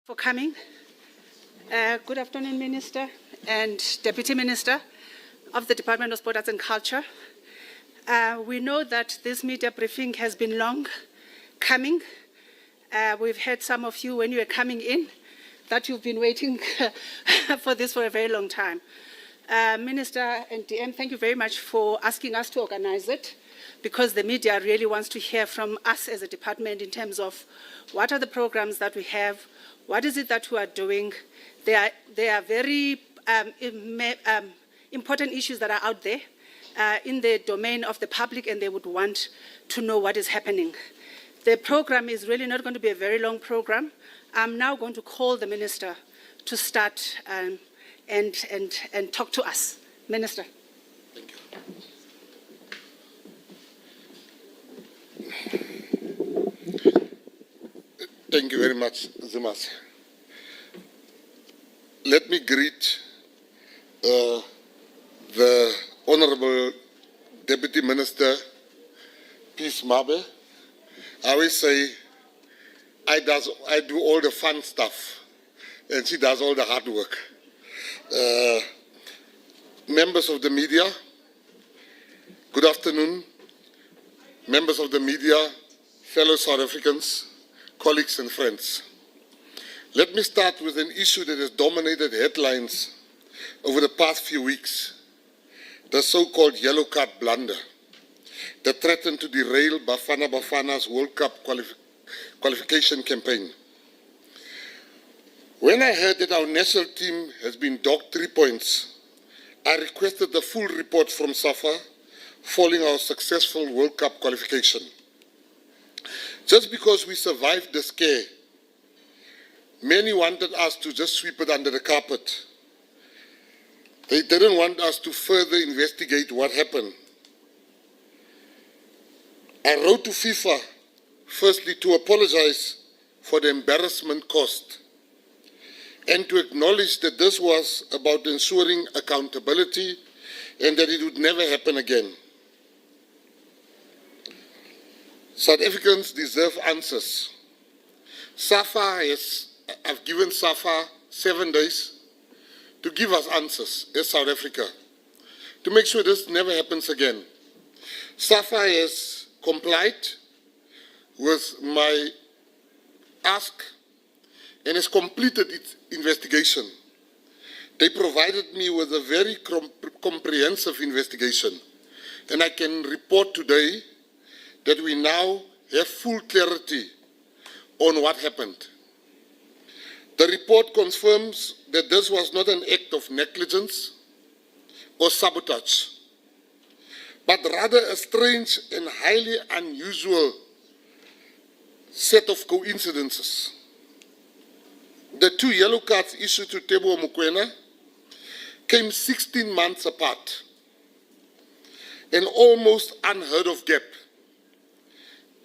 For coming. Good afternoon, Minister and Deputy Minister of the Department of Sport, Arts and Culture. We know that this media briefing has been long coming. We've heard some of you when you were coming in that you've been waiting for this for a very long time. Minister and DM, thank you very much for asking us to organize it, because the media really wants to hear from us as a department in terms of what are the programs that we have, what is it that we are doing. There are very important issues that are out there in the domain of the public, and they would want to know what is happening. The program is really not going to be a very long program. I'm now going to call the Minister to start and talk to us. Minister. Thank you. Thank you very much, Zimas. Let me greet the Honorable Deputy Minister, Peace Mabe. I always say, I do all the fun stuff, and she does all the hard work. Members of the media, good afternoon. Members of the media, fellow South Africans, colleagues and friends. Let me start with an issue that has dominated headlines over the past few weeks, the so-called yellow card blunder that threatened to derail Bafana Bafana's World Cup qualification campaign. When I heard that our national team has been docked 3 points, I requested the full report from SAFA following our successful World Cup qualification. Just because we survived the scare, many wanted us to just sweep it under the carpet. They didn't want us to further investigate what happened. I wrote to FIFA, firstly, to apologize for the embarrassment caused and to acknowledge that this was about ensuring accountability and that it would never happen again. South Africans deserve answers. I've given SAFA 7 days to give us answers as South Africa, to make sure this never happens again. SAFA has complied with my ask and has completed its investigation. They provided me with a very comprehensive investigation, and I can report today that we now have full clarity on what happened. The report confirms that this was not an act of negligence or sabotage, but rather a strange and highly unusual set of coincidences. The 2 yellow cards issued to Teboho Mokoena came 16 months apart, an almost unheard of gap.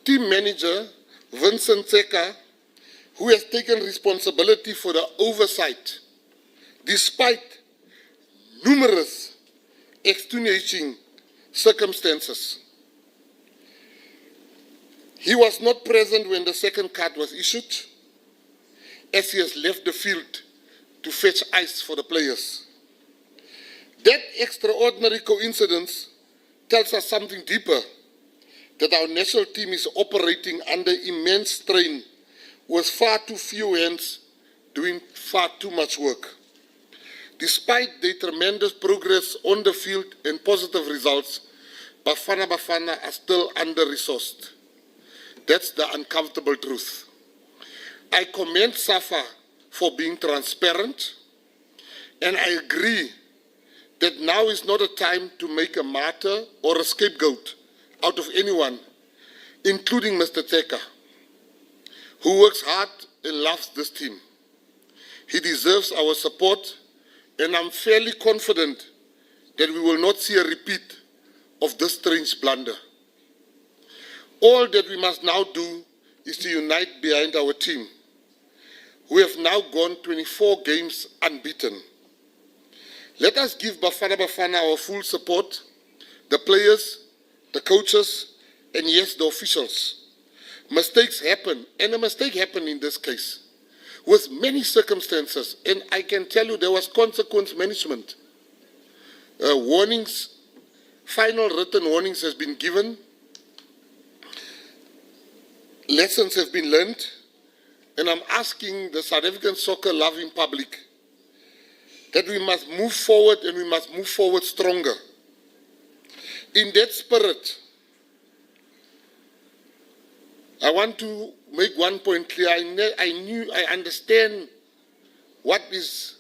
Team manager Vincent Tseka, who has taken responsibility for the oversight, despite numerous extenuating circumstances. He was not present when the second card was issued, as he has left the field to fetch ice for the players. That extraordinary coincidence tells us something deeper, that our national team is operating under immense strain with far too few hands doing far too much work. Despite the tremendous progress on the field and positive results, Bafana Bafana are still under-resourced. That's the uncomfortable truth. I commend SAFA for being transparent, and I agree that now is not a time to make a martyr or a scapegoat out of anyone, including Mr. Tseka, who works hard and loves this team. He deserves our support, and I'm fairly confident that we will not see a repeat of this strange blunder. All that we must now do is to unite behind our team, who have now gone 24 games unbeaten. Let us give Bafana Bafana our full support, the players, the coaches, and yes, the officials. Mistakes happen, and a mistake happened in this case. with many circumstances, and I can tell you there was consequence management. Warnings, final written warnings has been given, lessons have been learned, and I'm asking the South African soccer-loving public that we must move forward, and we must move forward stronger. In that spirit, I want to make one point clear. I understand what is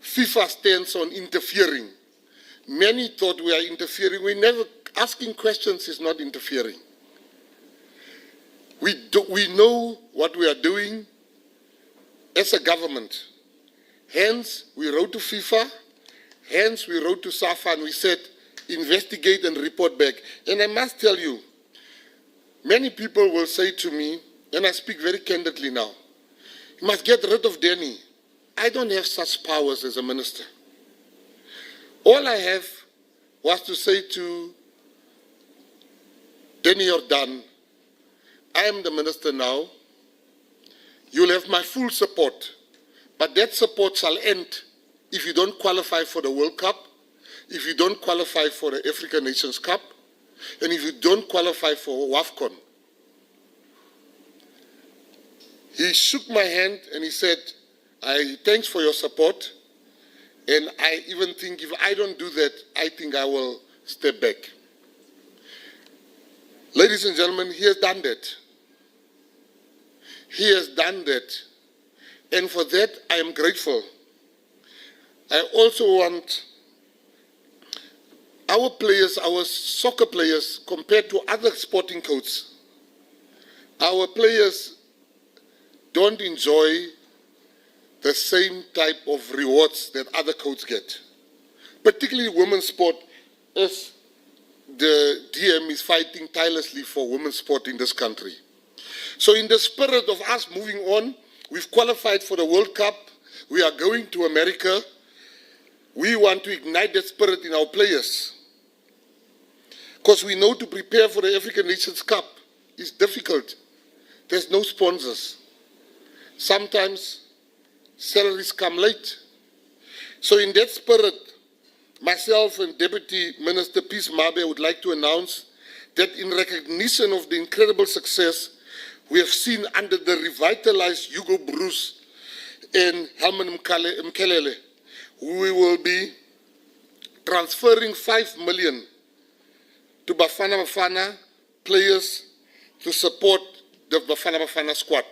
FIFA stance on interfering. Many thought we are interfering. We never, asking questions is not interfering. We know what we are doing as a government. Hence, we wrote to FIFA, hence we wrote to SAFA, and we said, investigate and report back. And I must tell you, many people will say to me, and I speak very candidly now, you must get rid of Danny. I don't have such powers as a minister. All I have was to say to Danny Jordan, I am the minister now. You'll have my full support, but that support shall end if you don't qualify for the World Cup, if you don't qualify for the African Nations Cup, and if you don't qualify for WAFCON. He shook my hand and he said, thanks for your support, and I even think if I don't do that, I think I will step back. Ladies and gentlemen, he has done that. He has done that, and for that I am grateful. I also want our players, our soccer players, compared to other sporting codes, our players don't enjoy the same type of rewards that other codes get, particularly women's sport, as the DM is fighting tirelessly for women's sport in this country. So in the spirit of us moving on, we've qualified for the World Cup, we are going to America, we want to ignite that spirit in our players. Because we know to prepare for the African Nations Cup is difficult. There's no sponsors. Sometimes salaries come late. So in that spirit, myself and Deputy Minister Peace Mabe would like to announce that in recognition of the incredible success we have seen under the revitalized Hugo Bruce and Helman Mkelele, we will be transferring 5 million to Bafana Bafana players to support the Bafana Bafana squad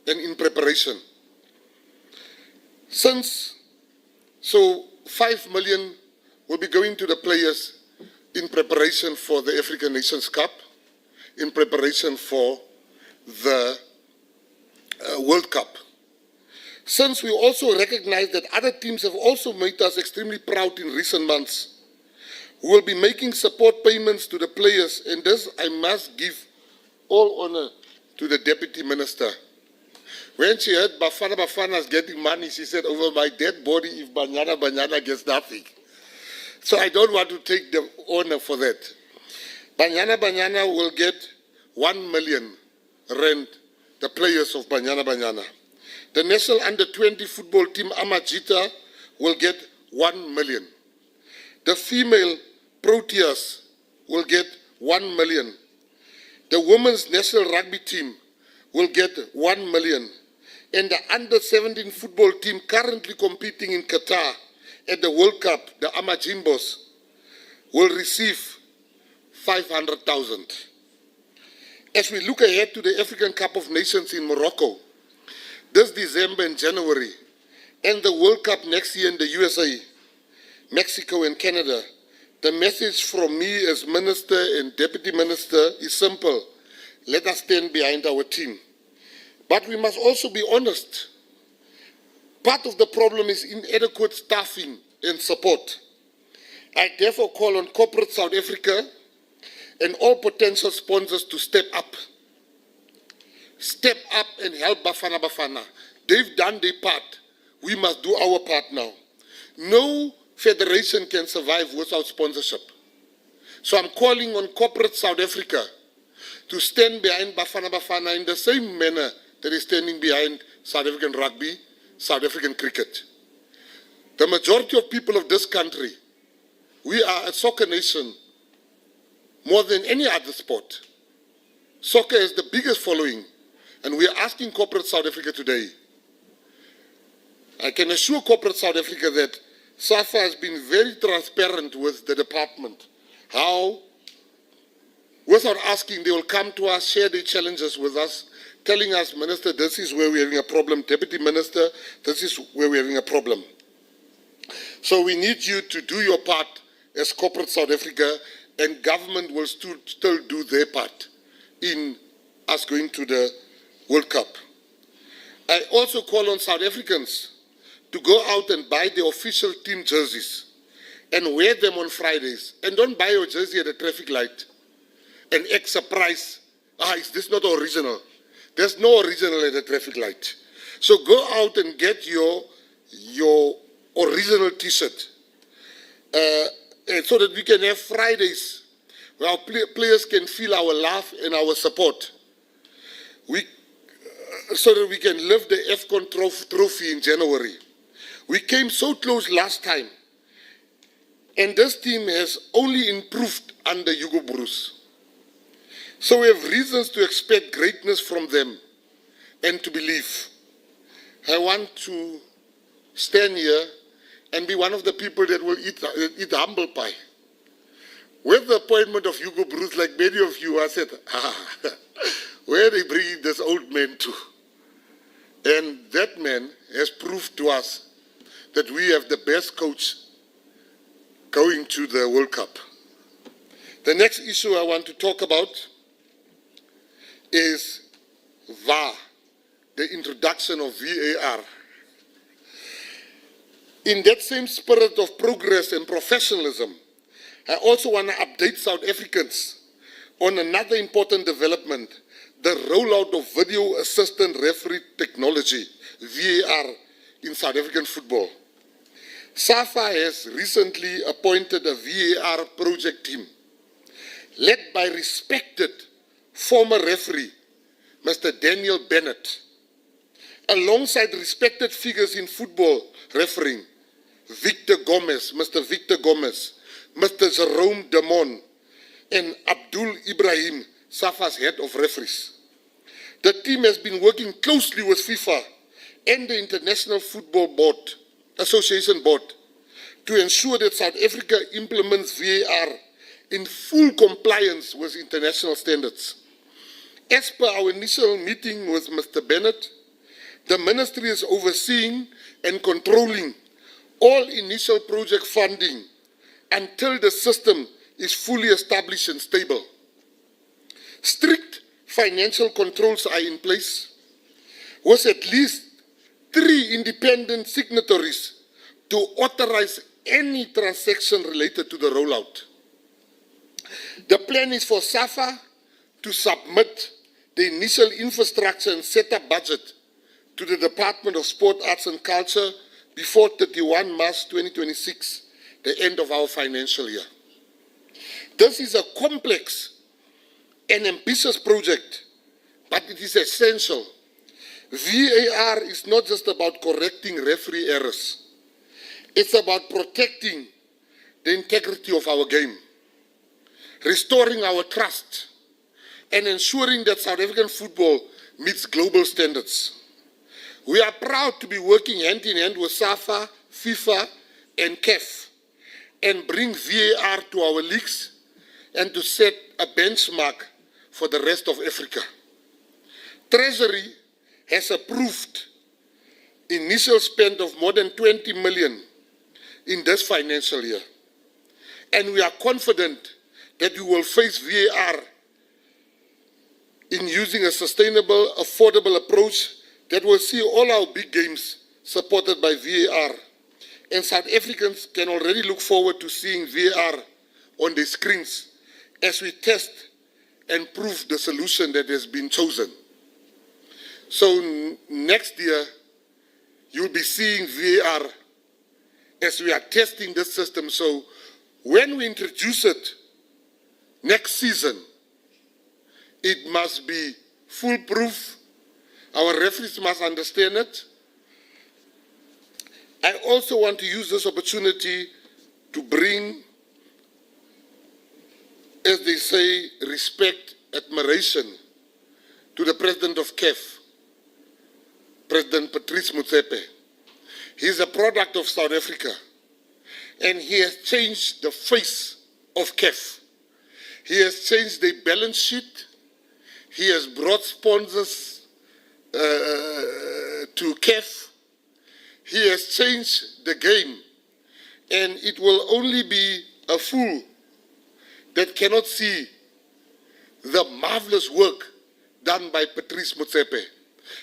and in preparation. So 5 million will be going to the players in preparation for the African Nations Cup, in preparation for the World Cup. Since we also recognize that other teams have also made us extremely proud in recent months, we will be making support payments to the players, and this I must give all honor to the Deputy Minister. When she heard Bafana Bafana is getting money, she said, over my dead body if Banyana gets nothing. So I don't want to take the honor for that. Banyana will get 1 million rand, the players of Banyana. The national under-20 football team, Amajita, will get 1 million. The female Proteas will get 1 million. The women's national rugby team will get 1 million. And the under-17 football team currently competing in Qatar at the World Cup, the Amajimbos, will receive 500,000. As we look ahead to the African Cup of Nations in Morocco, this December and January, and the World Cup next year in the USA, Mexico and Canada, the message from me as Minister and Deputy Minister is simple. Let us stand behind our team. But we must also be honest. Part of the problem is inadequate staffing and support. I therefore call on corporate South Africa and all potential sponsors to step up. Step up and help Bafana Bafana. They've done their part. We must do our part now. No federation can survive without sponsorship. So I'm calling on corporate South Africa to stand behind Bafana Bafana in the same manner that is standing behind South African rugby, South African cricket. The majority of people of this country, we are a soccer nation more than any other sport. Soccer has the biggest following, and we are asking corporate South Africa today. I can assure corporate South Africa that SAFA has been very transparent with the department. How, without asking, they will come to us, share their challenges with us, telling us, Minister, this is where we're having a problem. Deputy Minister, this is where we're having a problem. So we need you to do your part as corporate South Africa, and government will still do their part in us going to the World Cup. I also call on South Africans to go out and buy the official team jerseys and wear them on Fridays. And don't buy your jersey at a traffic light and act surprised. Is this not original? There's no original at a traffic light. So go out and get your original T-shirt so that we can have Fridays where our players can feel our love and our support. So that we can lift the AFCON trophy in January. We came so close last time, and this team has only improved under Hugo Bruce. So we have reasons to expect greatness from them and to believe. I want to stand here and be one of the people that will eat humble pie. With the appointment of Hugo Bruce, like many of you, I said, where are they bringing this old man to? And that man has proved to us that we have the best coach going to the World Cup. The next issue I want to talk about is VAR, the introduction of VAR. In that same spirit of progress and professionalism, I also want to update South Africans on another important development, the rollout of video assistant referee technology, VAR, in South African football. SAFA has recently appointed a VAR project team led by respected former referee, Mr. Daniel Bennett, alongside respected figures in football refereeing, Mr. Victor Gomez, Mr. Jerome Damon, and Abdul Ibrahim, SAFA's head of referees. The team has been working closely with FIFA and the International Football Association Board to ensure that South Africa implements VAR in full compliance with international standards. As per our initial meeting with Mr. Bennett, the ministry is overseeing and controlling all initial project funding until the system is fully established and stable. Strict financial controls are in place, with at least 3 independent signatories to authorize any transaction related to the rollout. The plan is for SAFA to submit the initial infrastructure and setup budget to the Department of Sport, Arts and Culture before 31 March 2026, the end of our financial year. This is a complex and ambitious project, but it is essential. VAR is not just about correcting referee errors. It's about protecting the integrity of our game, restoring our trust, and ensuring that South African football meets global standards. We are proud to be working hand in hand with SAFA, FIFA, and CAF, and bring VAR to our leagues and to set a benchmark for the rest of Africa. Treasury has approved initial spend of more than 20 million in this financial year. And we are confident that we will face VAR in using a sustainable, affordable approach that will see all our big games supported by VAR. And South Africans can already look forward to seeing VAR on the screens as we test and prove the solution that has been chosen. So next year, you'll be seeing VAR as we are testing this system. So when we introduce it next season, it must be foolproof, Our referees must understand it. I also want to use this opportunity to bring, as they say, respect, admiration to the President of CAF, President Patrice Motsepe. He is a product of South Africa, and he has changed the face of CAF. He has changed the balance sheet. He has brought sponsors to CAF. He has changed the game, and it will only be a fool that cannot see the marvelous work done by Patrice Motsepe.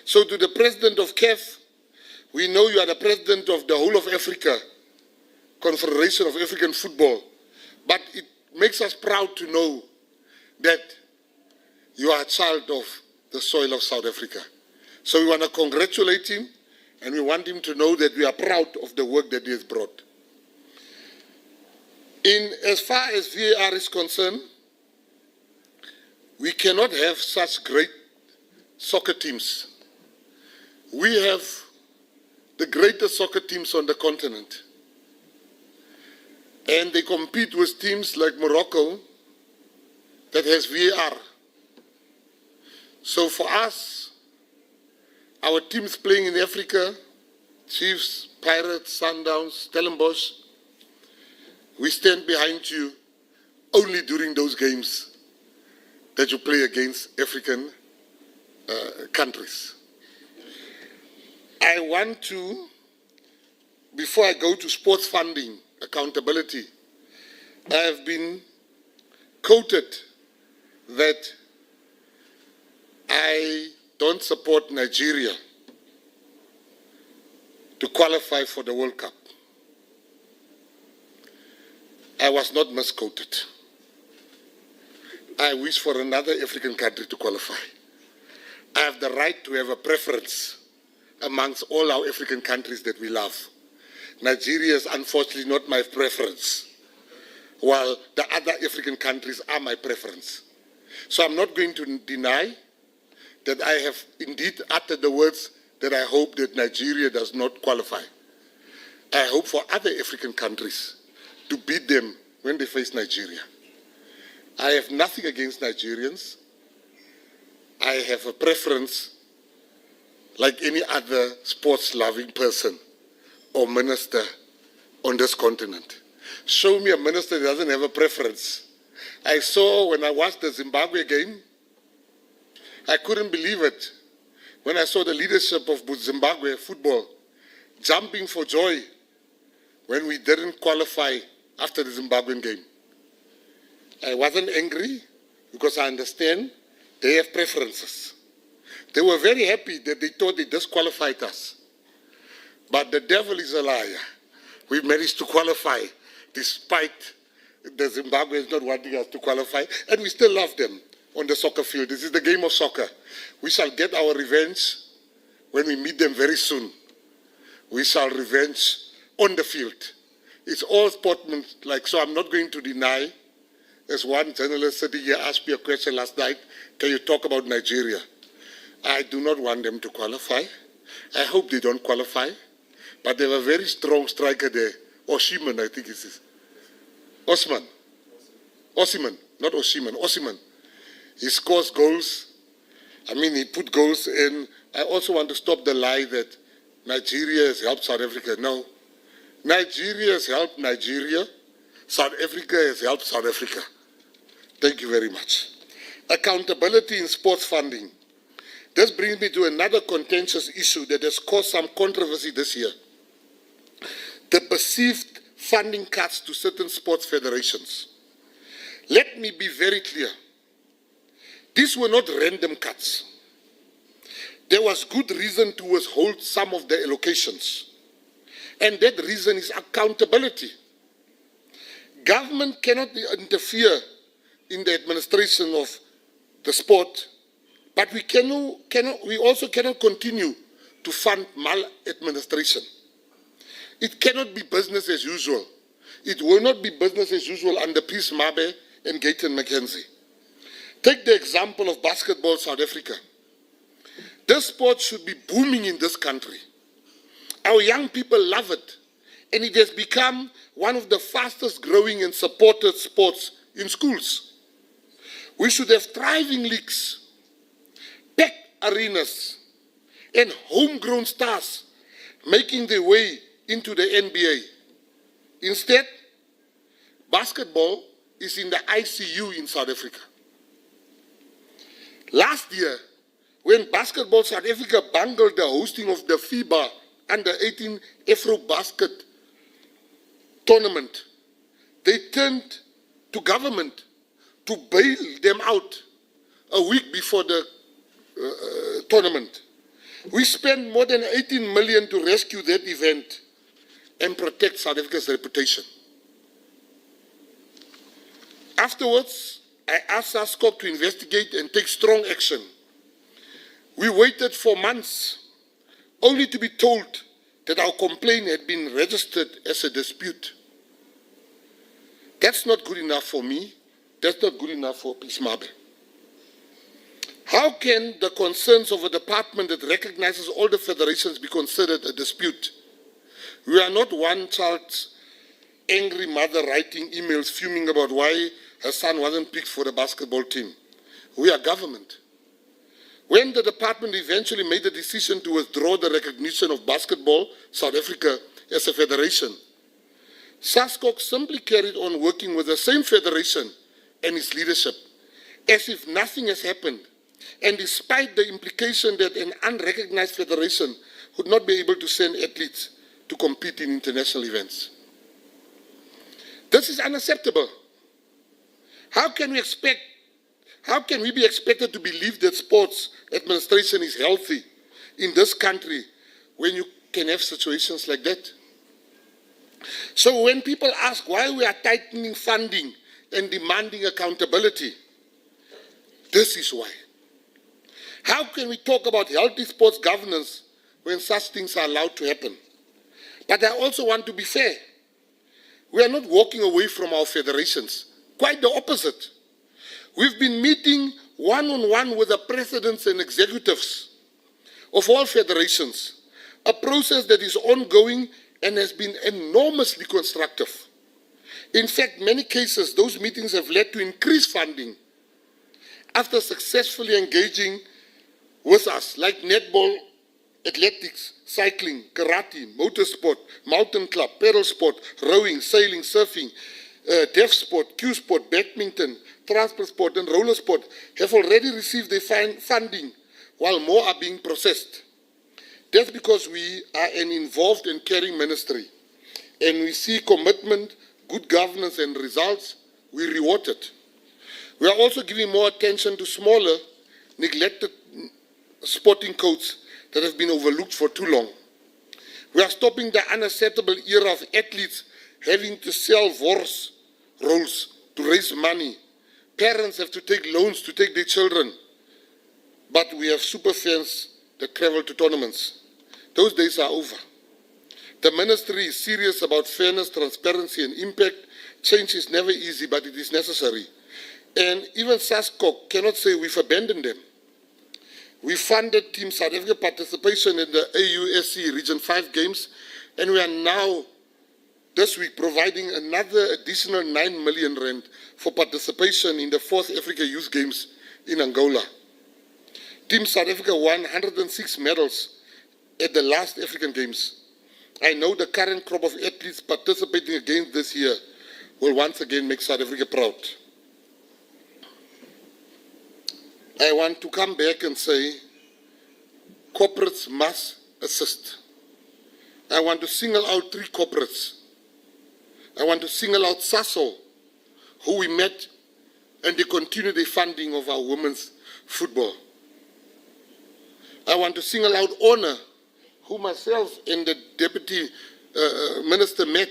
So to the President of CAF, we know you are the President of the whole of Africa, Confederation of African Football, but it makes us proud to know that you are a child of the soil of South Africa. So we want to congratulate him, and we want him to know that we are proud of the work that he has brought. As far as VAR is concerned, we cannot have such great soccer teams. We have the greatest soccer teams on the continent, and they compete with teams like Morocco that has VAR. So for us, our teams playing in Africa, Chiefs, Pirates, Sundowns, Stellenbosch, we stand behind you only during those games that you play against African countries. I want to, before I go to sports funding, accountability, I have been quoted that I don't support Nigeria to qualify for the World Cup. I was not misquoted. I wish for another African country to qualify. I have the right to have a preference amongst all our African countries that we love. Nigeria is unfortunately not my preference, while the other African countries are my preference. So I'm not going to deny that I have indeed uttered the words that I hope that Nigeria does not qualify. I hope for other African countries to beat them when they face Nigeria. I have nothing against Nigerians. I have a preference like any other sports-loving person or minister on this continent. Show me a minister that doesn't have a preference. I saw when I watched the Zimbabwe game, I couldn't believe it when I saw the leadership of Zimbabwe football jumping for joy when we didn't qualify after the Zimbabwean game. I wasn't angry because I understand they have preferences. They were very happy that they thought they disqualified us. But the devil is a liar. We managed to qualify despite the Zimbabweans not wanting us to qualify, and we still love them on the soccer field. This is the game of soccer. We shall get our revenge when we meet them very soon. We shall revenge on the field. It's all sportsmanlike, so I'm not going to deny. As one journalist sitting here asked me a question last night, can you talk about Nigeria? I do not want them to qualify. I hope they don't qualify. But they have a very strong striker there. Oshiman, I think it is. Osiman, not Oshiman, Osiman. He scores goals. I mean, he put goals in. I also want to stop the lie that Nigeria has helped South Africa. No. Nigeria has helped Nigeria. South Africa has helped South Africa. Thank you very much. Accountability in sports funding. This brings me to another contentious issue that has caused some controversy this year. The perceived funding cuts to certain sports federations. Let me be very clear. These were not random cuts. There was good reason to withhold some of the allocations. And that reason is accountability. Government cannot interfere in the administration of the sport, but we also cannot continue to fund maladministration. It cannot be business as usual. It will not be business as usual under Peace Mabe and Gayton McKenzie. Take the example of basketball South Africa. This sport should be booming in this country. Our young people love it, and it has become one of the fastest growing and supported sports in schools. We should have thriving leagues, packed arenas, and homegrown stars making their way into the NBA. Instead, basketball is in the ICU in South Africa. Last year, when Basketball South Africa bungled the hosting of the FIBA Under-18 Afro-Basket tournament, they turned to government to bail them out a week before the tournament. We spent more than 18 million to rescue that event and protect South Africa's reputation. Afterwards, I asked SASCOC to investigate and take strong action. We waited for months, only to be told that our complaint had been registered as a dispute. That's not good enough for me. That's not good enough for Pismabe. How can the concerns of a department that recognizes all the federations be considered a dispute? We are not one child's angry mother writing emails fuming about why her son wasn't picked for the basketball team. We are government. When the department eventually made the decision to withdraw the recognition of Basketball South Africa as a federation, SASCOC simply carried on working with the same federation and its leadership, as if nothing has happened, and despite the implication that an unrecognized federation would not be able to send athletes to compete in international events. This is unacceptable. How can we be expected to believe that sports administration is healthy in this country when you can have situations like that? So when people ask why we are tightening funding and demanding accountability, this is why. How can we talk about healthy sports governance when such things are allowed to happen? But I also want to be fair. We are not walking away from our federations. Quite the opposite. We've been meeting one-on-one with the presidents and executives of all federations, a process that is ongoing and has been enormously constructive. In fact, in many cases, those meetings have led to increased funding after successfully engaging with us, like netball, athletics, cycling, karate, motorsport, mountain club, paddle sport, rowing, sailing, surfing, deaf sport, Q sport, badminton, transport sport, and roller sport have already received their funding, while more are being processed. That's because we are an involved and caring ministry, and we see commitment, good governance, and results. We reward it. We are also giving more attention to smaller, neglected sporting codes that have been overlooked for too long. We are stopping the unacceptable era of athletes having to sell horse rolls to raise money. Parents have to take loans to take their children. But we have super fans that travel to tournaments. Those days are over. The ministry is serious about fairness, transparency, and impact. Change is never easy, but it is necessary. And even SASCOC cannot say we've abandoned them. We funded Team South Africa participation in the AUSC Region 5 Games, and we are now, this week, providing another additional 9 million rand for participation in the 4th Africa Youth Games in Angola. Team South Africa won 106 medals at the last African Games. I know the current crop of athletes participating again this year will once again make South Africa proud. I want to come back and say, corporates must assist. I want to single out 3 corporates. I want to single out SASO, who we met, and they continue the funding of our women's football. I want to single out Honor, who myself and the Deputy Minister met,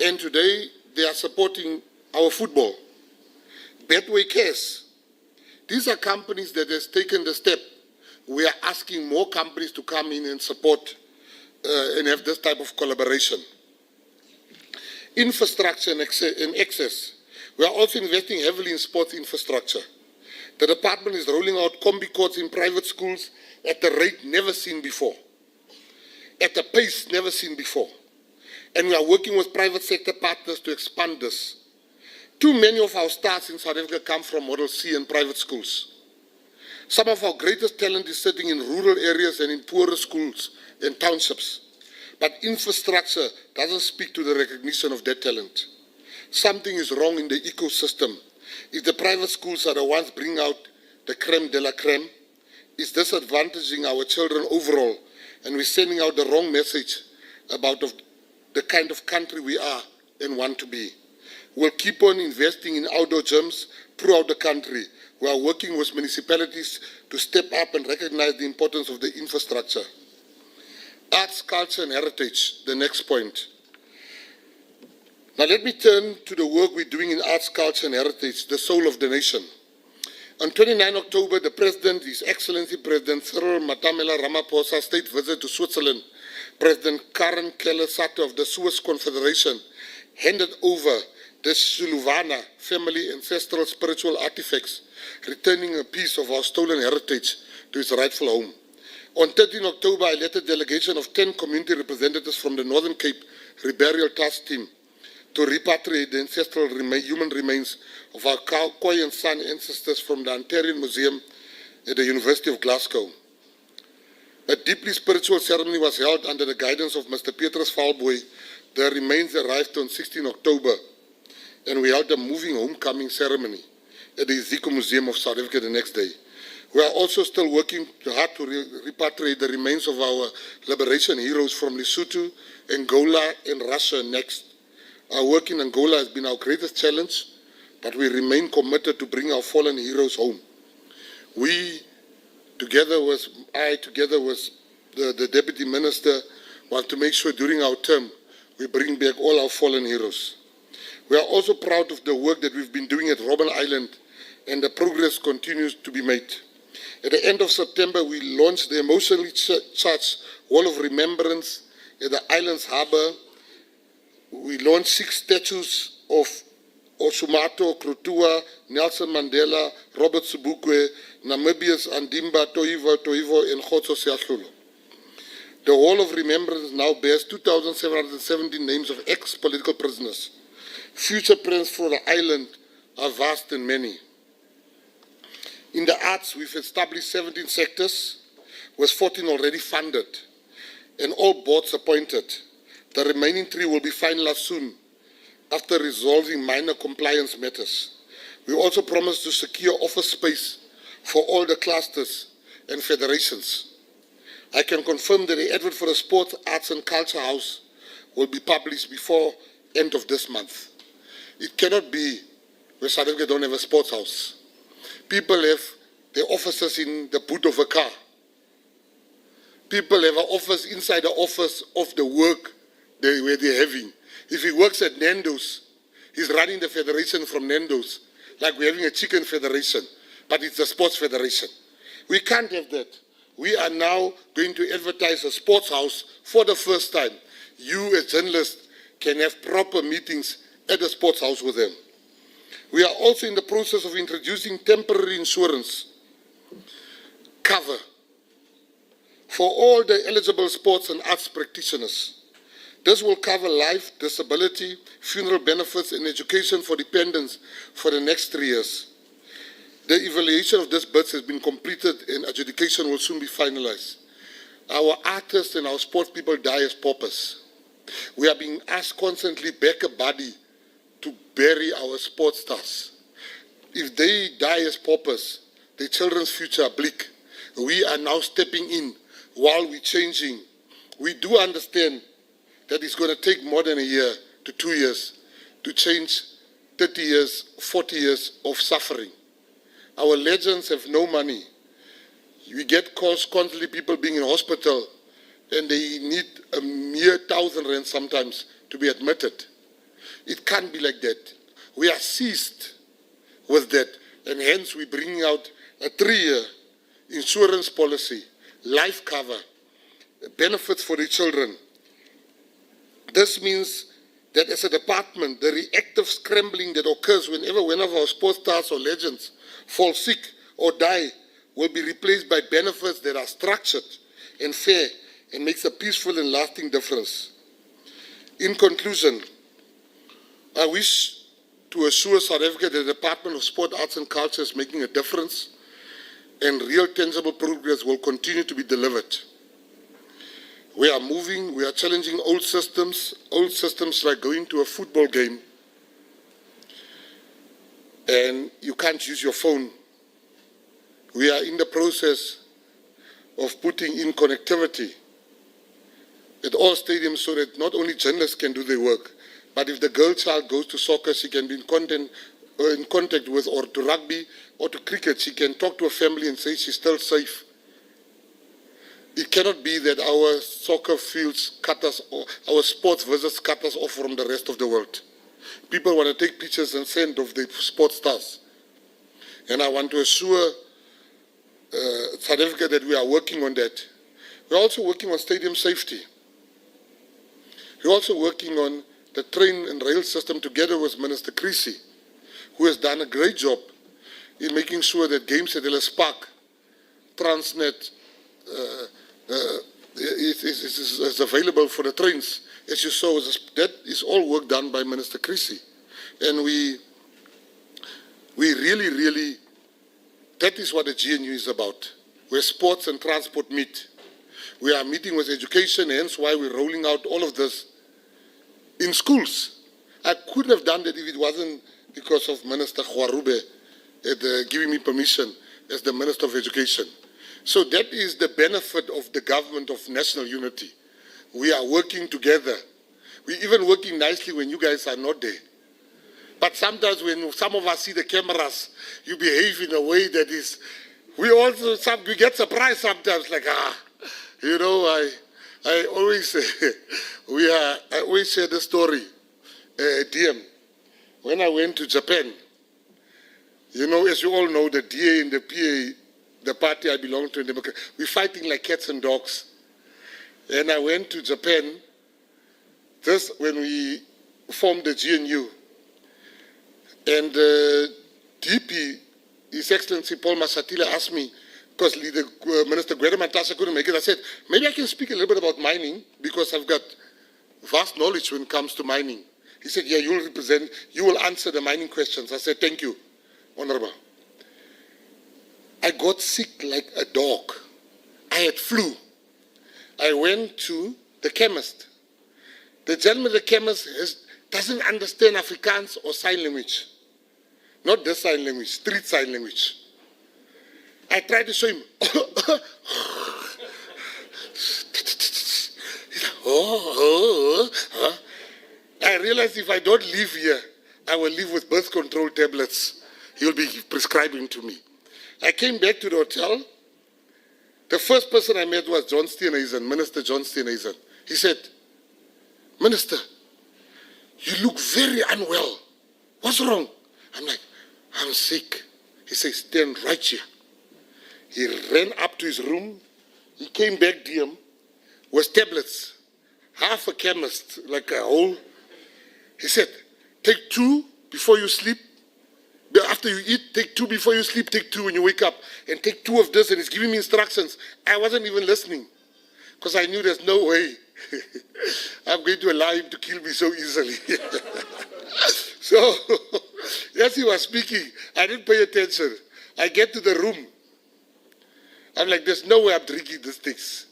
and today they are supporting our football. Betway Cares. These are companies that have taken the step. We are asking more companies to come in and support and have this type of collaboration. Infrastructure and access. We are also investing heavily in sports infrastructure. The department is rolling out combi courts in private schools at a rate never seen before, at a pace never seen before. And we are working with private sector partners to expand this. Too many of our stars in South Africa come from Model C and private schools. Some of our greatest talent is sitting in rural areas and in poorer schools and townships. But infrastructure doesn't speak to the recognition of that talent. Something is wrong in the ecosystem. If the private schools are the ones bringing out the creme de la creme, it's disadvantaging our children overall, and we're sending out the wrong message about the kind of country we are and want to be. We'll keep on investing in outdoor gyms throughout the country. We are working with municipalities to step up and recognize the importance of the infrastructure. Arts, culture, and heritage, the next point. Now let me turn to the work we're doing in arts, culture, and heritage, the soul of the nation. On 29 October, the President, His Excellency President Cyril Matamela Ramaphosa, state visit to Switzerland, President Karen Keller-Sutter of the Swiss Confederation handed over the Shuluvana family ancestral spiritual artifacts, returning a piece of our stolen heritage to its rightful home. On 13 October, I led a delegation of 10 community representatives from the Northern Cape Reburial Task Team to repatriate the ancestral human remains of our Khoi and San ancestors from the Ontarian Museum at the University of Glasgow. A deeply spiritual ceremony was held under the guidance of Mr. Petrus Valboy. The remains arrived on 16 October, and we held a moving homecoming ceremony at the Iziko Museum of South Africa the next day. We are also still working hard to repatriate the remains of our liberation heroes from Lesotho, Angola, and Russia next. Our work in Angola has been our greatest challenge, but we remain committed to bring our fallen heroes home. We, together with the Deputy Minister, want to make sure during our term we bring back all our fallen heroes. We are also proud of the work that we've been doing at Robben Island, and the progress continues to be made. At the end of September, we launched the emotionally charged Wall of Remembrance at the island's harbour. We launched 6 statues of Osumato, Krutua, Nelson Mandela, Robert Sobukwe, Namibia's Andimba Toivo, and Khotso Siahlolo. The Wall of Remembrance now bears 2,717 names of ex-political prisoners. Future plans for the island are vast and many. In the arts, we've established 17 sectors, with 14 already funded, and all boards appointed. The remaining 3 will be finalized soon, after resolving minor compliance matters. We also promised to secure office space for all the clusters and federations. I can confirm that the advert for the Sports, Arts and Culture House will be published before end of this month. It cannot be where South Africa don't have a sports house. People have their offices in the boot of a car. People have an office inside the office of the work where they're having. If he works at Nando's, he's running the federation from Nando's, like we're having a chicken federation, but it's a sports federation. We can't have that. We are now going to advertise a sports house for the first time. You as journalists can have proper meetings at the sports house with them. We are also in the process of introducing temporary insurance cover for all the eligible sports and arts practitioners. This will cover life, disability, funeral benefits, and education for dependents for the next 3 years. The evaluation of this bids has been completed and adjudication will soon be finalized. Our artists and our sports people die as paupers. We are being asked constantly back a body to bury our sports stars. If they die as paupers, their children's future are bleak. We are now stepping in while we're changing. We do understand that it's going to take more than a year to 2 years to change 30 years, 40 years of suffering. Our legends have no money. We get calls constantly, people being in hospital, and they need a mere 1,000 rand sometimes to be admitted. It can't be like that. We are seized with that, and hence we're bringing out a 3-year insurance policy, life cover, benefits for the children. This means that as a department, the reactive scrambling that occurs whenever one of our sports stars or legends fall sick or die will be replaced by benefits that are structured and fair and makes a peaceful and lasting difference. In conclusion, I wish to assure South Africa that the Department of Sport, Arts and Culture is making a difference and real tangible progress will continue to be delivered. We are moving, we are challenging old systems like going to a football game and you can't use your phone. We are in the process of putting in connectivity at all stadiums so that not only journalists can do their work, but if the girl child goes to soccer, she can be in contact with, or to rugby, or to cricket, she can talk to a family and say she's still safe. It cannot be that our soccer fields cut us off, our sports visits cut us off from the rest of the world. People want to take pictures and send of the sports stars. And I want to assure South Africa that we are working on that. We're also working on stadium safety. We're also working on the train and rail system together with Minister Creasy, who has done a great job in making sure that games at Ellis Park, Transnet, is available for the trains. As you saw, that is all work done by Minister Creasy. And we really, that is what the GNU is about, where sports and transport meet. We are meeting with education, hence why we're rolling out all of this in schools. I couldn't have done that if it wasn't because of Minister Khwarube giving me permission as the Minister of Education. So that is the benefit of the government of national unity. We are working together. We're even working nicely when you guys are not there. But sometimes when some of us see the cameras, you behave in a way that is, we get surprised sometimes, like, you know, I always say, I always share the story, DM. When I went to Japan, you know, as you all know, the DA and the PA, the party I belong to, we're fighting like cats and dogs. And I went to Japan, just when we formed the GNU. And DP, His Excellency Paul Mashatile, asked me, because Minister Gayton McKenzie couldn't make it, I said, maybe I can speak a little bit about mining, because I've got vast knowledge when it comes to mining. He said, yeah, you will answer the mining questions. I said, thank you, Honorable. I got sick like a dog. I had flu. I went to the chemist. The gentleman, the chemist, doesn't understand Afrikaans or sign language. Not the sign language, street sign language. I tried to show him. I realized if I don't live here, I will live with birth control tablets. He'll be prescribing to me. I came back to the hotel. The first person I met was John Steenhuisen, Minister John Steenhuisen. He said, Minister, you look very unwell. What's wrong? I'm like, I'm sick. He says, stand right here. He ran up to his room. He came back, DM, with tablets. Half a chemist, like a whole. He said, take 2 before you sleep. After you eat, take 2 before you sleep, take 2 when you wake up, and take 2 of this, and he's giving me instructions. I wasn't even listening, because I knew there's no way I'm going to allow him to kill me so easily. So, as he was speaking, I didn't pay attention. I get to the room. I'm like, there's no way I'm drinking these things.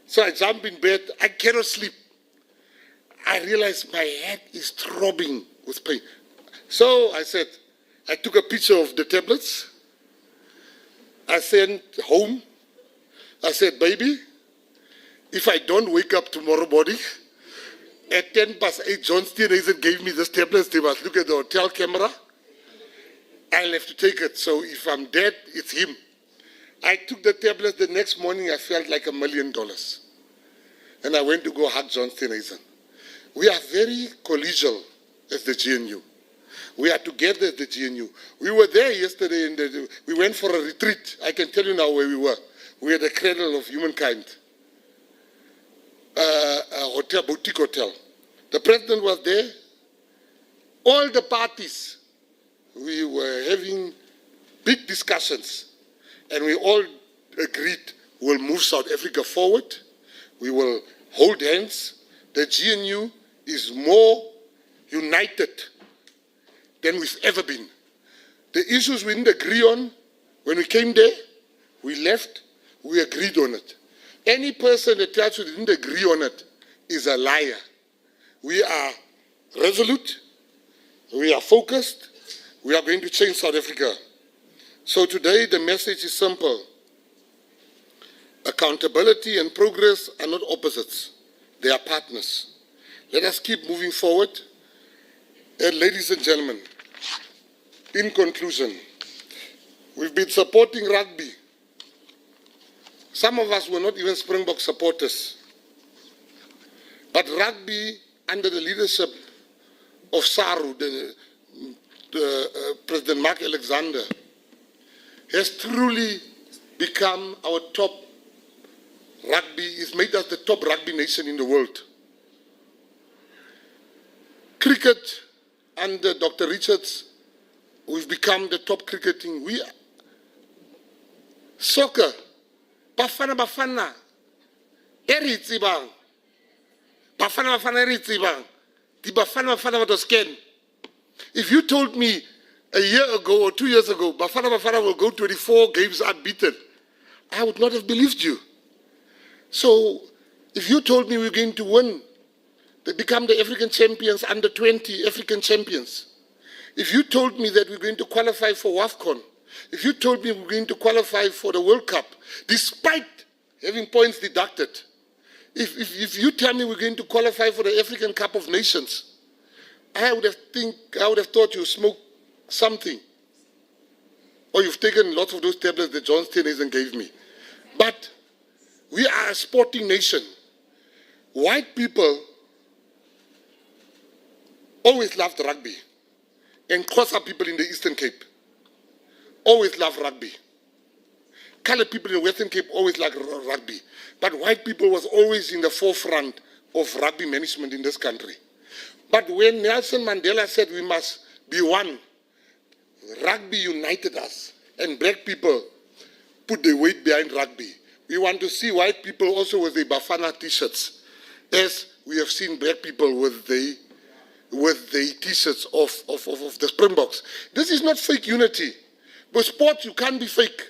So I jump in bed. I cannot sleep. I realize my head is throbbing with pain. So I said, I took a picture of the tablets. I sent home. I said, baby, if I don't wake up tomorrow morning, at 8:10, John Steenhuisen gave me this tablets. They must look at the hotel camera. I'll have to take it. So if I'm dead, it's him. I took the tablets. The next morning, I felt like $1 million. And I went to go hug John Steenhuisen. We are very collegial as the GNU. We are together as the GNU. We were there yesterday, and we went for a retreat. I can tell you now where we were. We were at the cradle of humankind, a hotel, boutique hotel. The president was there. All the parties. We were having big discussions, and we all agreed we'll move South Africa forward. We will hold hands. The GNU is more united than we've ever been. The issues we didn't agree on, when we came there, we left, we agreed on it. Any person that tells you they didn't agree on it is a liar. We are resolute, we are focused, we are going to change South Africa. So today the message is simple. Accountability and progress are not opposites, they are partners. Let us keep moving forward. And ladies and gentlemen, in conclusion, we've been supporting rugby. Some of us were not even Springbok supporters. But rugby, under the leadership of SARU, President Mark Alexander, has truly become our top rugby, it's made us the top rugby nation in the world. Cricket, under Dr. Richards, we've become the top cricketing. We are. Soccer, Bafana, eri tsibang. Bafana eri tsibang. Di Bafana what was scan. If you told me a year ago or 2 years ago, Bafana will go 24 games unbeaten, I would not have believed you. So, if you told me we're going to win, they become the African champions, under 20 African champions. If you told me that we're going to qualify for WAFCON, if you told me we're going to qualify for the World Cup, despite having points deducted, if you tell me we're going to qualify for the African Cup of Nations, I would have thought you smoked something. Or you've taken lots of those tablets that John Steenhuisen gave me. But we are a sporting nation. White people always loved rugby. And Xhosa people in the Eastern Cape always love rugby. Colored people in the Western Cape always like rugby. But white people was always in the forefront of rugby management in this country. But when Nelson Mandela said we must be one, rugby united us. And black people put the weight behind rugby. We want to see white people also with the Bafana t-shirts, as we have seen black people with the t-shirts of the Springboks. This is not fake unity. With sport, you can't be fake.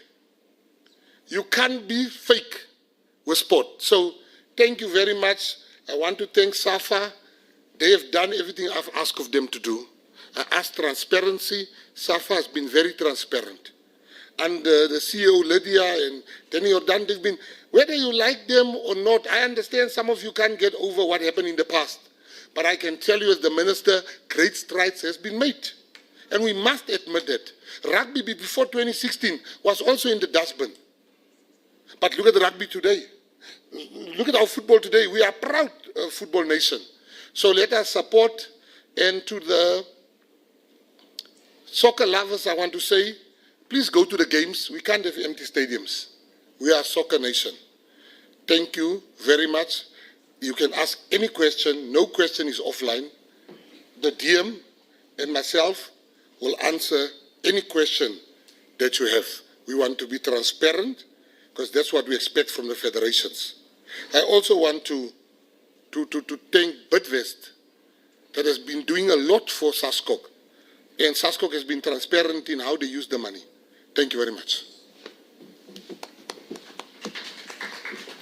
You can't be fake with sport. So, thank you very much. I want to thank SAFA. They have done everything I've asked of them to do. I asked transparency. SAFA has been very transparent. And the CEO, Lydia, and Danny Jordan, they've been, whether you like them or not, I understand some of you can't get over what happened in the past. But I can tell you as the minister, great strides has been made. And we must admit that. Rugby before 2016 was also in the dustbin. But look at the rugby today. Look at our football today. We are a proud football nation. So let us support. And to the soccer lovers, I want to say, please go to the games. We can't have empty stadiums. We are a soccer nation. Thank you very much. You can ask any question. No question is offline. The DM and myself will answer any question that you have. We want to be transparent because that's what we expect from the federations. I also want to thank Bidvest that has been doing a lot for SASCOC. And SASCOC has been transparent in how they use the money. Thank you very much.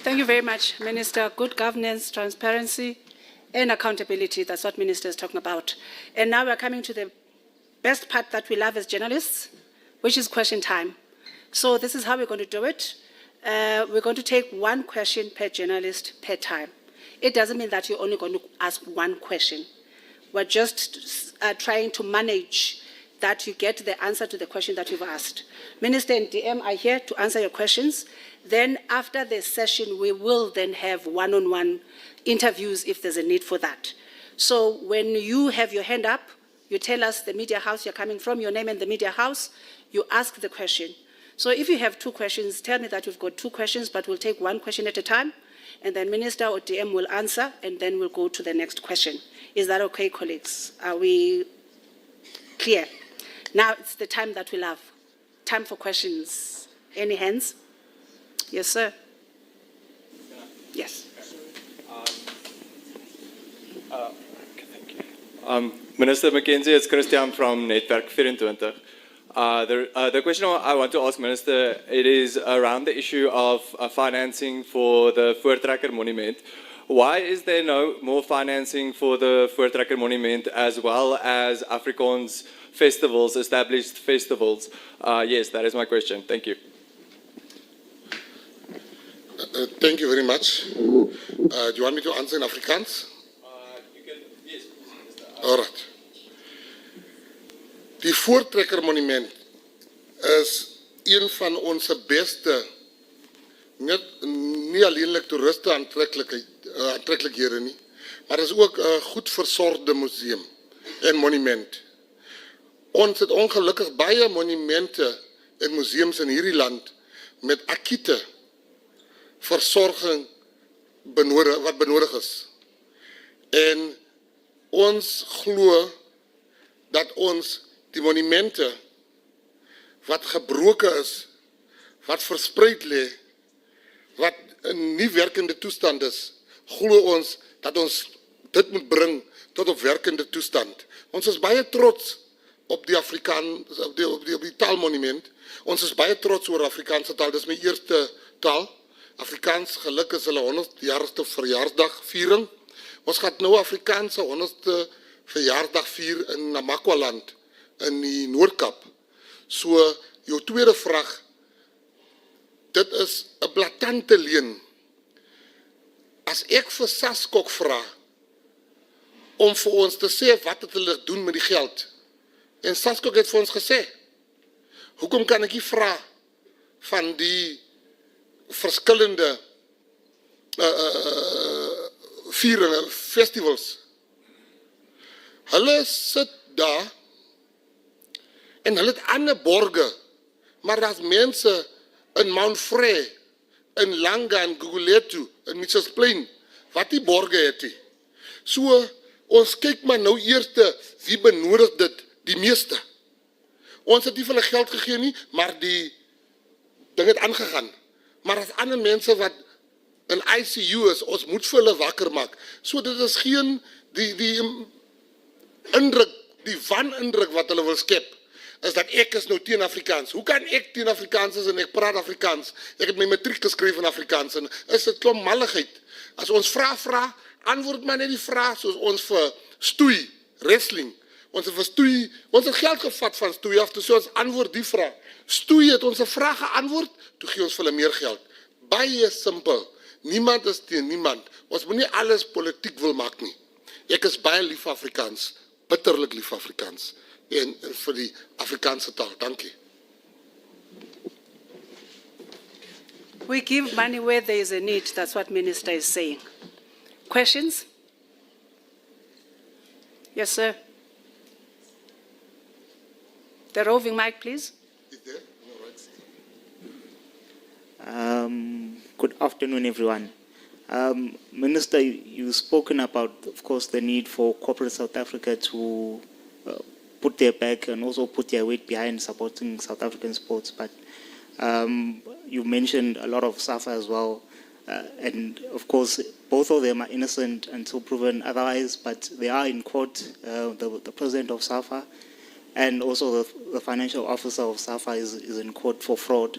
Thank you very much, Minister. Good governance, transparency, and accountability. That's what Minister is talking about. And now we're coming to the best part that we love as journalists, which is question time. So this is how we're going to do it. We're going to take one question per journalist per time. It doesn't mean that you're only going to ask one question. We're just trying to manage that you get the answer to the question that you've asked. Minister and DM are here to answer your questions. Then after the session, we will then have one-on-one interviews if there's a need for that. So when you have your hand up, you tell us the media house you're coming from, your name and the media house, you ask the question. So if you have two questions, tell me that you've got two questions, but we'll take one question at a time, and then Minister or DM will answer, and then we'll go to the next question. Is that okay, colleagues? Are we clear? Now it's the time that we love. time for questions. Any hands? Yes, sir. Yes. Minister McKenzie, it's Christian from Netwerk 24. The question I want to ask Minister, it is around the issue of financing for the Voortrekker Monument. Why is there no more financing for the Voortrekker Monument as well as Afrikaans festivals, established festivals? Yes, that is my question. Thank you. Thank you very much. Do you want me to answer in Afrikaans? You can, yes, Minister. All right. Die Voortrekker Monument is een van onze beste, nie alleenlik toeriste aantreklikhede nie, maar is ook 'n goed versorgde museum en monument. Ons het ongelukkig baie monumente en museums in hierdie land met akute versorging wat benodig is. En ons glo dat ons die monumente wat gebroken is, wat verspreid lê, wat in nie werkende toestand is, glo ons dat ons dit moet bring tot op werkende toestand. Ons is baie trots op die op die taalmonument. Ons is baie trots oor Afrikaanse taal. Dis my eerste taal. Afrikaans geluk is hulle 100-jarigste verjaarsdagviering. Ons gaan nou Afrikaanse 100ste verjaarsdag vier in Namakwaland in die Noordkap. So jou tweede vraag, dit is 'n blaatante leen. As ek vir Saskok vra om vir ons te sê wat het hulle doen met die geld, en Saskok het vir ons gesê, hoekom kan ek nie vra van die verskillende vieringe, festivals? Hulle sit daar en hulle het ander borge, maar daar's mense in Mount Frere, in Langa, in Guguletu, in Mitchells Plain, wat die borge het nie. So, ons kyk maar nou eers wie benodig dit die meeste. Ons het nie vir hulle geld gegee nie, maar die ding het aangegaan. Maar as ander mense wat in ICU is, ons moet vir hulle wakker maak. So dit is geen die indruk, die wanindruk wat hulle wil skep, is dat ek is nou teen Afrikaans. Hoe kan ek teen Afrikaans is en ek praat Afrikaans? Ek het my matriek geskryf in Afrikaans en is dit klomp malligheid. As ons vra, antwoord maar net die vraag, soos ons vir stoei, wrestling. Ons het vir stoei, ons het geld gevat van stoei af, toe so ons antwoord die vraag. Stoei het ons 'n vraag geantwoord, toe gee ons vir hulle meer geld. Baie simpel. Niemand is teen niemand. Ons moet nie alles politiek wil maak nie. Ek is baie lief vir Afrikaans, bitterlik lief vir Afrikaans. En vir die Afrikaanse taal. Dankie. We give money where there is a need. That's what Minister is saying. Questions? Yes, sir. The roving mic, please. Good afternoon, everyone. Minister, you've spoken about, of course, the need for corporate South Africa to put their back and also put their weight behind supporting South African sports. But you mentioned a lot of SAFA as well. And of course, both of them are innocent until proven otherwise, but they are in court, the president of SAFA and also the financial officer of SAFA is in court for fraud.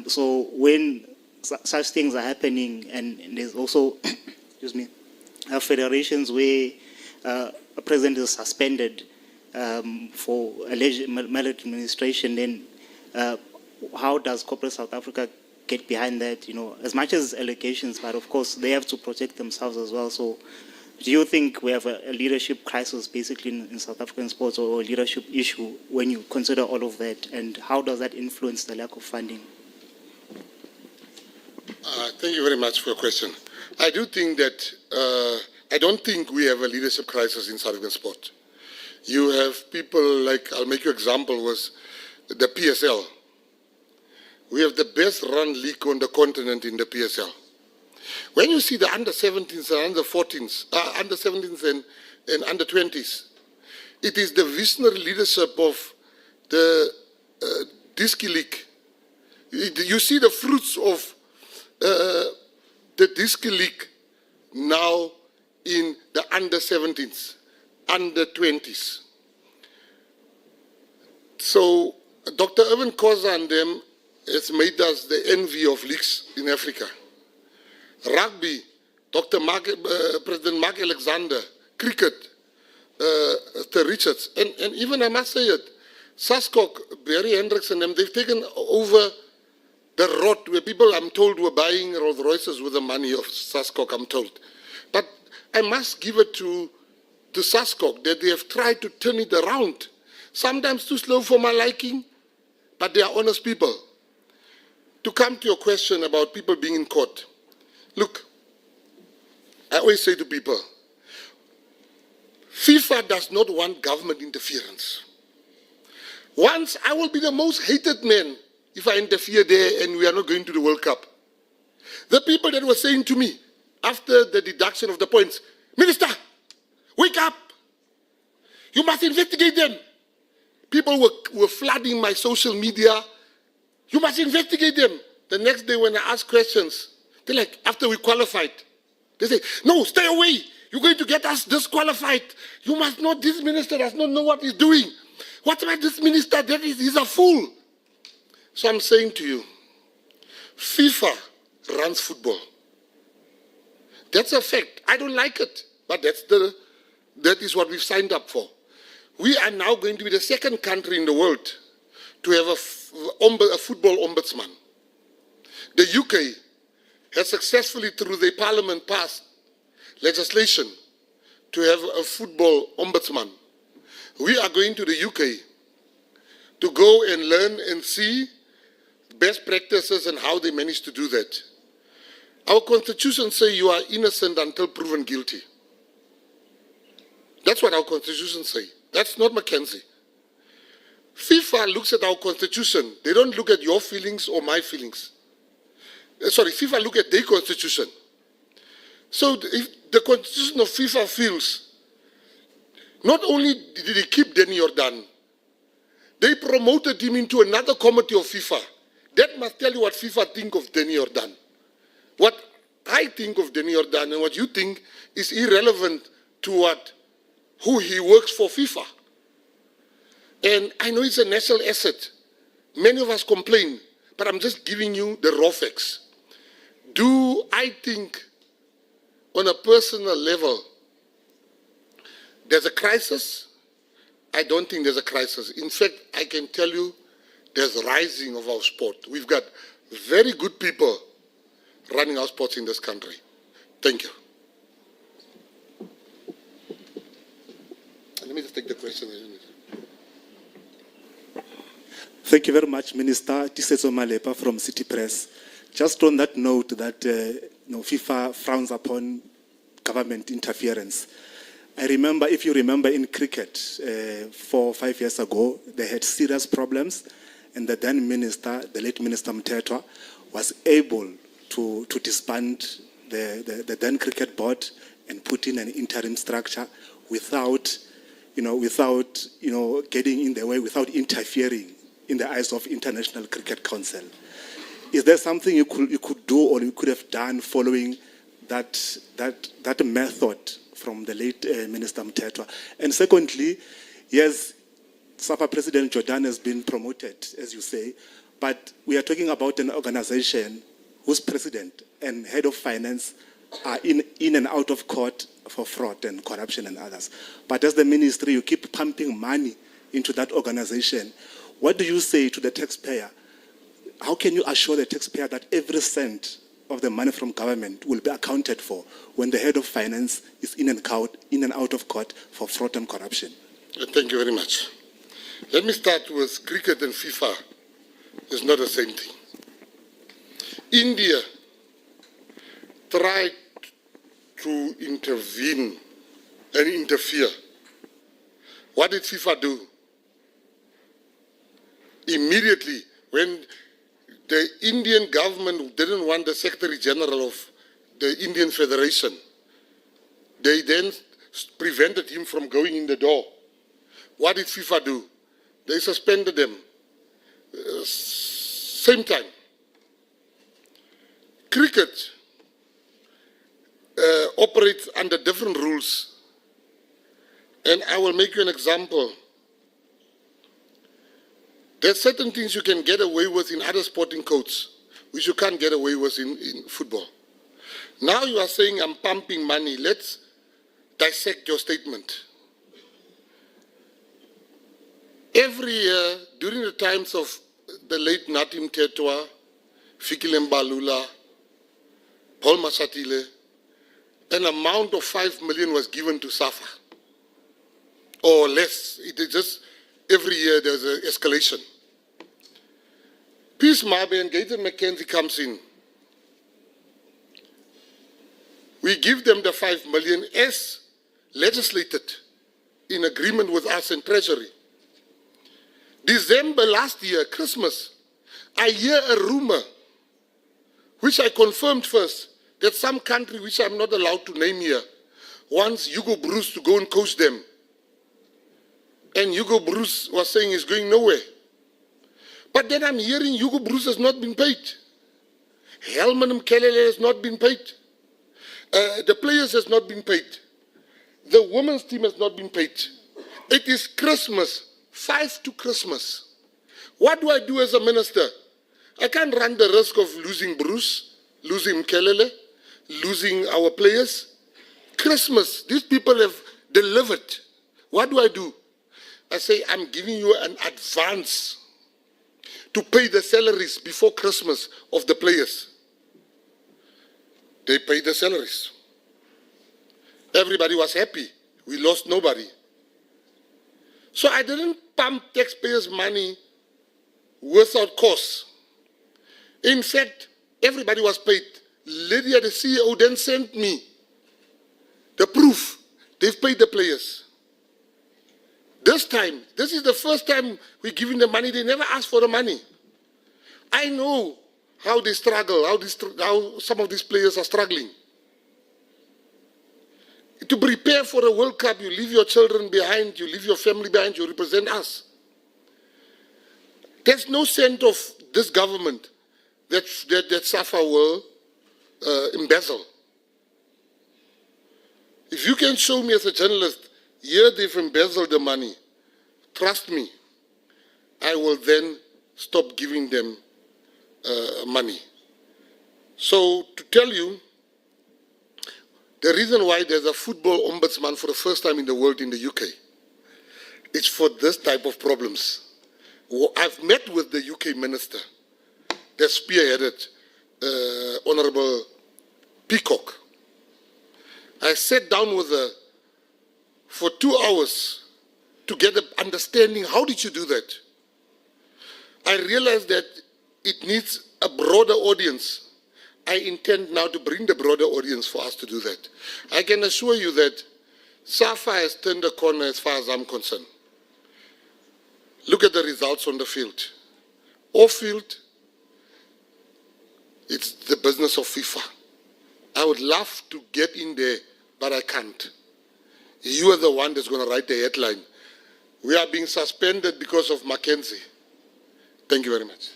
So when such things are happening, and there's also, excuse me, federations where a president is suspended for alleged maladministration, then how does corporate South Africa get behind that? You know, as much as allegations, but of course they have to protect themselves as well. So do you think we have a leadership crisis basically in South African sports, or a leadership issue when you consider all of that? And how does that influence the lack of funding? Thank you very much for your question. I do think that, I don't think we have a leadership crisis in South African sport. You have people like, I'll make you an example, was the PSL. We have the best run league on the continent in the PSL. When you see the under-17s and under-14s, under-17s and under-20s, it is the visionary leadership of the Disky League. You see the fruits of the Disky League now in the under-17s, under-20s. So Dr. Irvin Khoza and them has made us the envy of leagues in Africa. Rugby, President Mark Alexander. Cricket, the Richards. And even I must say it, Saskok, Barry Hendricks and them, they've taken over the rod where people, I'm told, were buying Rolls Royces with the money of Saskok, I'm told. But I must give it to Saskok that they have tried to turn it around. Sometimes too slow for my liking, but they are honest people. To come to your question about people being in court, look, I always say to people, FIFA does not want government interference. Once I will be the most hated man if I interfere there and we are not going to the World Cup. The people that were saying to me after the deduction of the points, Minister, wake up. You must investigate them. People were flooding my social media. You must investigate them. The next day when I ask questions, they're like, after we qualified, they say, no, stay away. You're going to get us disqualified. You must not, this minister does not know what he's doing. What about this minister? He's a fool. So I'm saying to you, FIFA runs football. That's a fact. I don't like it, but that is what we've signed up for. We are now going to be the second country in the world to have a football ombudsman. The UK has successfully, through the parliament, passed legislation to have a football ombudsman. We are going to the UK to go and learn and see best practices and how they manage to do that. Our constitution says you are innocent until proven guilty. That's what our constitution says. That's not McKenzie. FIFA looks at our constitution. They don't look at your feelings or my feelings. Sorry, FIFA look at their constitution. So if the constitution of FIFA feels, not only did they keep Danny Jordan, they promoted him into another committee of FIFA. That must tell you what FIFA think of Danny Jordan. What I think of Danny Jordan and what you think is irrelevant to who he works for FIFA. And I know it's a national asset. Many of us complain, but I'm just giving you the raw facts. Do I think on a personal level there's a crisis? I don't think there's a crisis. In fact, I can tell you there's a rising of our sport. We've got very good people running our sports in this country. Thank you. Let me just take the question. Thank you very much, Minister. Tisetso Malepa from City Press. Just on that note that FIFA frowns upon government interference. I remember, if you remember in cricket, 4 or 5 years ago, they had serious problems, and the then minister, the late Minister Mthethwa, was able to disband the then cricket board and put in an interim structure without getting in the way, without interfering in the eyes of International Cricket Council. Is there something you could do or you could have done following that method from the late Minister Mthethwa? And secondly, yes, SAFA President Jordan has been promoted, as you say, but we are talking about an organization whose president and head of finance are in and out of court for fraud and corruption and others. But as the ministry, you keep pumping money into that organization. What do you say to the taxpayer? How can you assure the taxpayer that every cent of the money from government will be accounted for when the head of finance is in and out of court for fraud and corruption? Thank you very much. Let me start with cricket and FIFA. It's not the same thing. India tried to intervene and interfere. What did FIFA do? Immediately, when the Indian government didn't want the Secretary General of the Indian Federation, they then prevented him from going in the door. What did FIFA do? They suspended them. Same time, cricket operates under different rules. And I will make you an example. There are certain things you can get away with in other sporting codes, which you can't get away with in football. Now you are saying I'm pumping money. Let's dissect your statement. Every year, during the times of the late Natim Tetwa, Fikile Mbalula, Paul Mashatile, an amount of 5 million was given to SAFA. Or less. It is just every year there's an escalation. Peace Mabe and Gayton McKenzie comes in. We give them the 5 million as legislated in agreement with us and Treasury. December last year, Christmas, I hear a rumor, which I confirmed first, that some country which I'm not allowed to name here wants Hugo Bruce to go and coach them. And Hugo Bruce was saying he's going nowhere. But then I'm hearing Hugo Bruce has not been paid. Helman Mkelele has not been paid. The players has not been paid. The women's team has not been paid. It is Christmas, 5 to Christmas. What do I do as a minister? I can't run the risk of losing Bruce, losing Mkelele, losing our players. Christmas, these people have delivered. What do I do? I say, I'm giving you an advance to pay the salaries before Christmas of the players. They paid the salaries. Everybody was happy. We lost nobody. So I didn't pump taxpayers' money without cause. In fact, everybody was paid. Lydia, the CEO, then sent me the proof. They've paid the players. This time, this is the first time we're giving them money. They never asked for the money. I know how they struggle, how some of these players are struggling. To prepare for a World Cup, you leave your children behind, you leave your family behind, you represent us. There's no sense of this government that SAFA will embezzle. If you can show me as a journalist, here they've embezzled the money, trust me, I will then stop giving them money. So to tell you, the reason why there's a football ombudsman for the first time in the world in the UK, it's for this type of problems. I've met with the UK minister that spearheaded Honourable Peacock. I sat down with her for 2 hours to get an understanding, how did you do that? I realized that it needs a broader audience. I intend now to bring the broader audience for us to do that. I can assure you that SAFA has turned a corner as far as I'm concerned. Look at the results on the field. Off field, it's the business of FIFA. I would love to get in there, but I can't. You are the one that's going to write the headline. We are being suspended because of McKenzie. Thank you very much.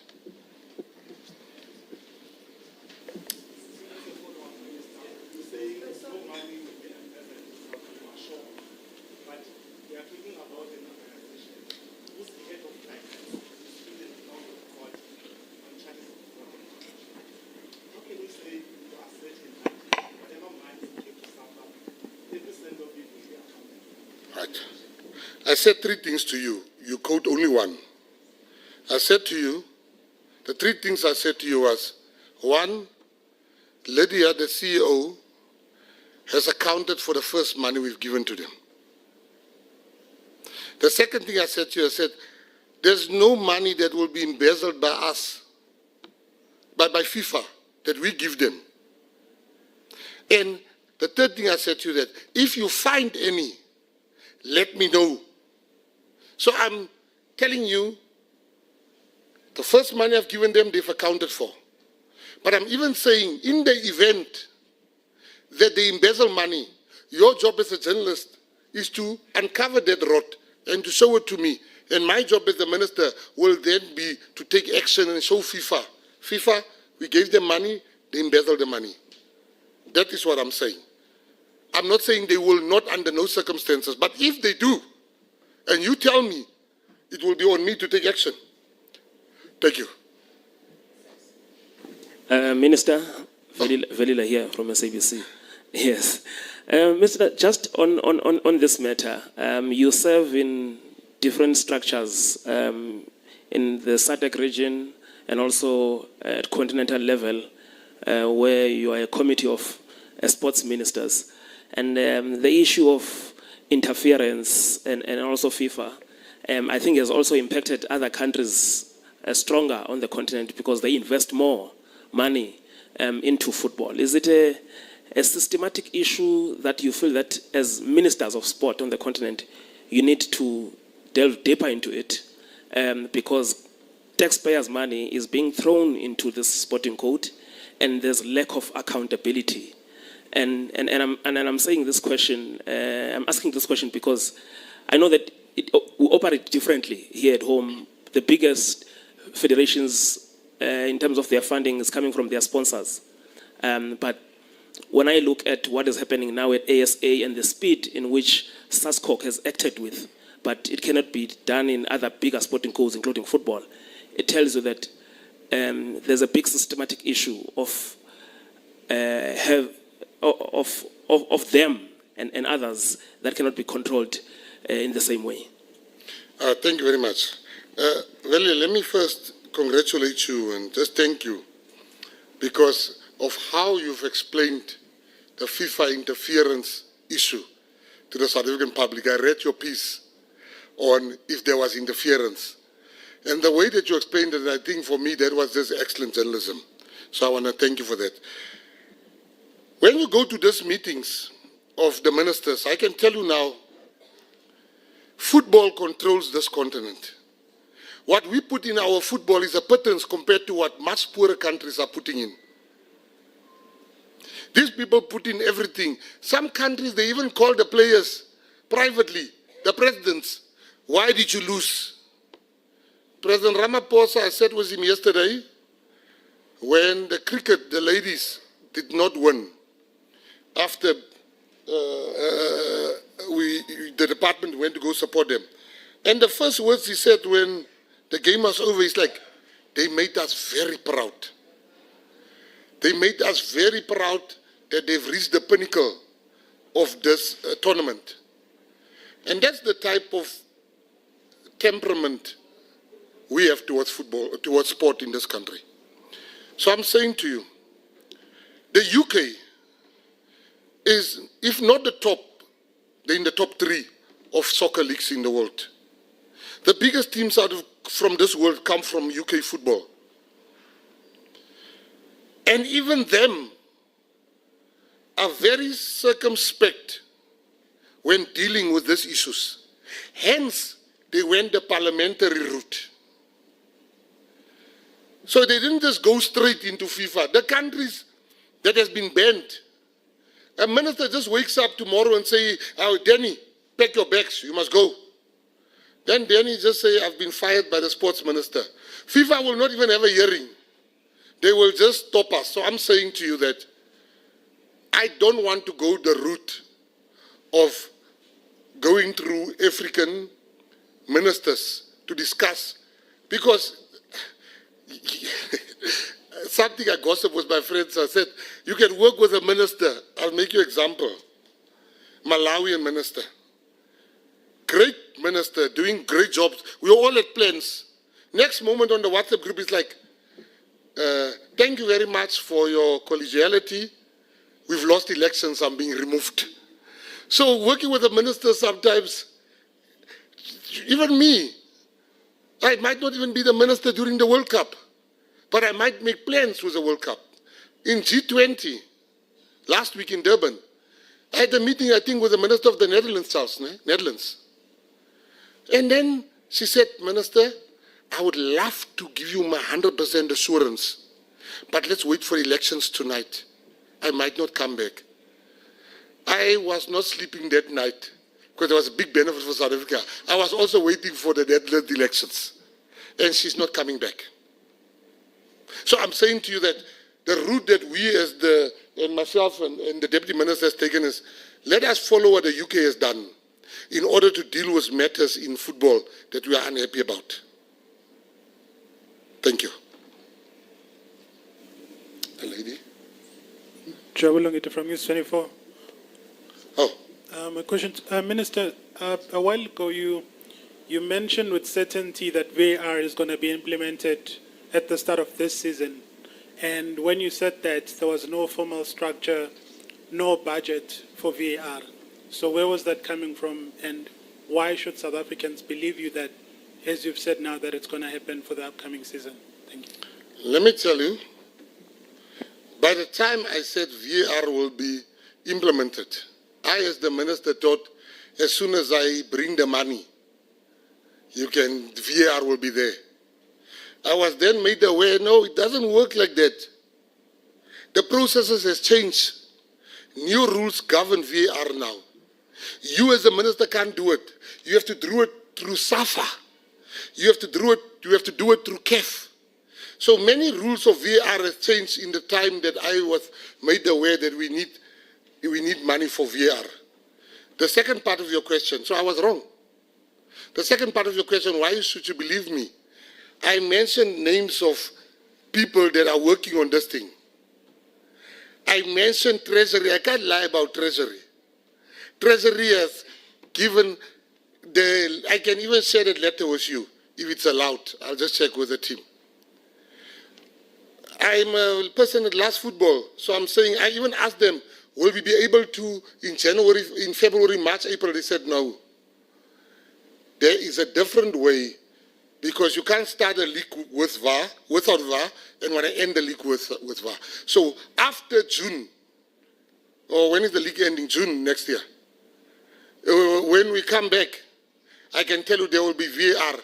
Right. I said 3 things to you. You quote only one. I said to you, the 3 things I said to you was, 1, Lydia, the CEO, has accounted for the first money we've given to them. The second thing I said to you, I said, there's no money that will be embezzled by us, but by FIFA, that we give them. And the third thing I said to you, that if you find any, let me know. So I'm telling you, the first money I've given them, they've accounted for. But I'm even saying, in the event that they embezzle money, your job as a journalist is to uncover that rot and to show it to me. And my job as the minister will then be to take action and show FIFA. FIFA, we gave them money, they embezzled the money. That is what I'm saying. I'm not saying they will not under no circumstances, but if they do, and you tell me, it will be on me to take action. Thank you. Minister, Velila here from SABC. Yes. Minister, just on this matter, you serve in different structures in the SADC region and also at continental level, where you are a committee of sports ministers. And the issue of interference and also FIFA, I think has also impacted other countries stronger on the continent because they invest more money into football. Is it a systematic issue that you feel that as ministers of sport on the continent, you need to delve deeper into it because taxpayers' money is being thrown into this sporting code and there's lack of accountability? And I'm saying this question, I'm asking this question because I know that we operate differently here at home. The biggest federations in terms of their funding is coming from their sponsors. But when I look at what is happening now at ASA and the speed in which SASCOC has acted with, but it cannot be done in other bigger sporting codes, including football, it tells you that there's a big systematic issue of them and others that cannot be controlled in the same way. Thank you very much. Well, let me first congratulate you and just thank you because of how you've explained the FIFA interference issue to the South African public. I read your piece on if there was interference. And the way that you explained it, I think for me that was just excellent journalism. So I want to thank you for that. When you go to these meetings of the ministers, I can tell you now, football controls this continent. What we put in our football is a pittance compared to what much poorer countries are putting in. These people put in everything. Some countries, they even call the players privately, the presidents. Why did you lose? President Ramaphosa, I sat with him yesterday, when the cricket, the ladies, did not win. After the department went to go support them. And the first words he said when the game was over, he's like, they made us very proud. They made us very proud that they've reached the pinnacle of this tournament. And that's the type of temperament we have towards football, towards sport in this country. So I'm saying to you, the UK is, if not the top, they're in the top 3 of soccer leagues in the world. The biggest teams from this world come from UK football. And even them are very circumspect when dealing with these issues. Hence, they went the parliamentary route. So they didn't just go straight into FIFA. The countries that has been banned, a minister just wakes up tomorrow and say, oh, Danny, pack your bags, you must go. Then Danny just say, I've been fired by the sports minister. FIFA will not even have a hearing. They will just stop us. So I'm saying to you that I don't want to go the route of going through African ministers to discuss, because something I gossip with my friends, I said, you can work with a minister. I'll make you an example. Malawian minister. Great minister, doing great jobs. We all had plans. Next moment on the WhatsApp group is like, thank you very much for your collegiality. We've lost elections, I'm being removed. So working with a minister sometimes, even me, I might not even be the minister during the World Cup, but I might make plans with the World Cup. In G20, last week in Durban, I had a meeting, I think, with the minister of the Netherlands. And then she said, Minister, I would love to give you my 100% assurance, but let's wait for elections tonight. I might not come back. I was not sleeping that night. because there was a big benefit for South Africa. I was also waiting for the Netherlands elections, and she's not coming back. So I'm saying to you that the route that we as and myself and the Deputy Minister has taken is, let us follow what the UK has done in order to deal with matters in football that we are unhappy about. Thank you. A lady? Jabulongita from News 24. Oh. A question, Minister. A while ago, you mentioned with certainty that VAR is going to be implemented at the start of this season, and when you said that, there was no formal structure, no budget for VAR. So where was that coming from, and why should South Africans believe you that, as you've said now, that it's going to happen for the upcoming season? Thank you. Let me tell you, by the time I said VAR will be implemented, I, as the minister, thought as soon as I bring the money, VAR will be there. I was then made aware, no, it doesn't work like that. The processes has changed. New rules govern VAR now. You as a minister can't do it. You have to do it through SAFA. You have to do it through CAF. So many rules of VAR has changed in the time that I was made aware that we need money for VAR. The second part of your question, so I was wrong. The second part of your question, why should you believe me? I mentioned names of people that are working on this thing. I mentioned Treasury. I can't lie about Treasury. Treasury has given I can even share that letter with you, if it's allowed. I'll just check with the team. I'm a person that loves football, so I'm saying, I even asked them, will we be able to, in February, March, April? They said no. There is a different way, because you can't start a league without VAR, and want to end the league with VAR. So after June, or when is the league ending? June next year. When we come back, I can tell you there will be VAR.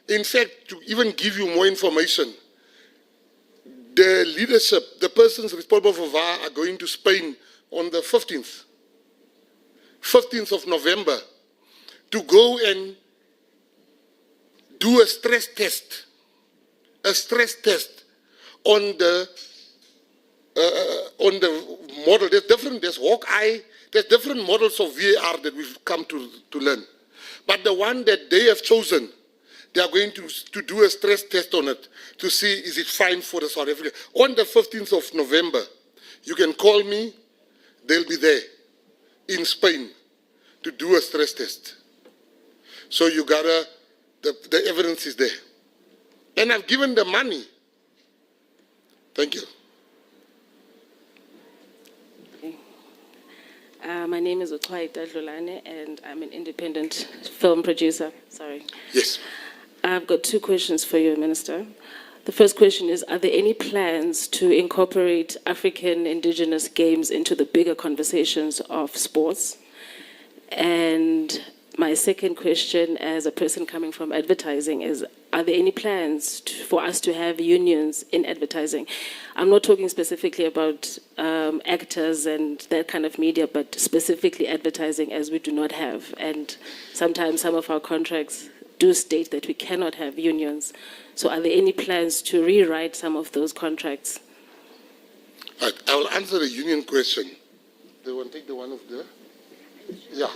In fact, to even give you more information, the leadership, the persons responsible for VAR are going to Spain on the 15th of November, to go and do a stress test on the model. There's Hawkeye, there's different models of VAR that we've come to learn. But the one that they have chosen, they are going to do a stress test on it to see is it fine for the South Africa. On the 15th of November, you can call me, they'll be there in Spain to do a stress test. So you gotta, the evidence is there. And I've given the money. Thank you. My name is Utwaita Dlulane, and I'm an independent film producer. Sorry. Yes. I've got two questions for you, Minister. The first question is, are there any plans to incorporate African indigenous games into the bigger conversations of sports? And my second question, as a person coming from advertising, is, are there any plans for us to have unions in advertising? I'm not talking specifically about actors and that kind of media, but specifically advertising, as we do not have. And sometimes some of our contracts do state that we cannot have unions. So are there any plans to rewrite some of those contracts? I will answer the union question. They will take the one of the... Yeah.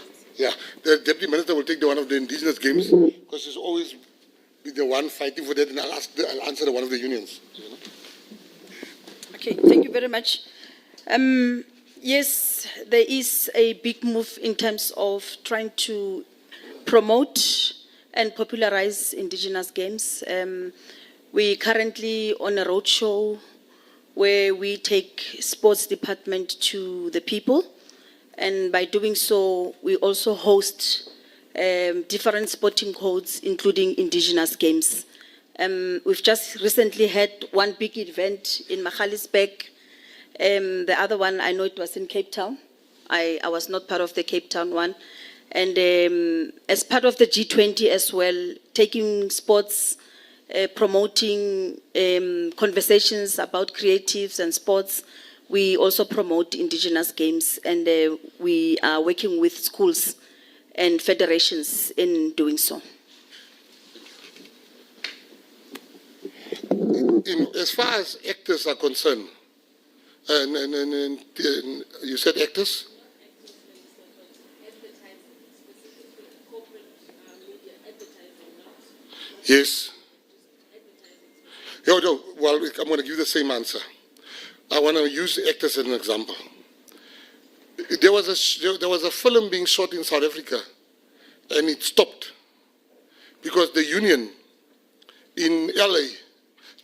The Deputy Minister will take the one of the indigenous games, because she's always been the one fighting for that, and I'll answer the one of the unions. You know? Okay, thank you very much. Yes, there is a big move in terms of trying to promote and popularize indigenous games. We're currently on a roadshow where we take sports department to the people. And by doing so, we also host different sporting codes, including indigenous games. We've just recently had one big event in Magaliesberg. The other one, I know it was in Cape Town. I was not part of the Cape Town one. And as part of the G20 as well, taking sports, promoting conversations about creatives and sports, we also promote indigenous games, and we are working with schools and federations in doing so. As far as actors are concerned, and you said actors? Yes. No, well, I'm going to give you the same answer. I want to use actors as an example. There was a film being shot in South Africa, and it stopped because the union in LA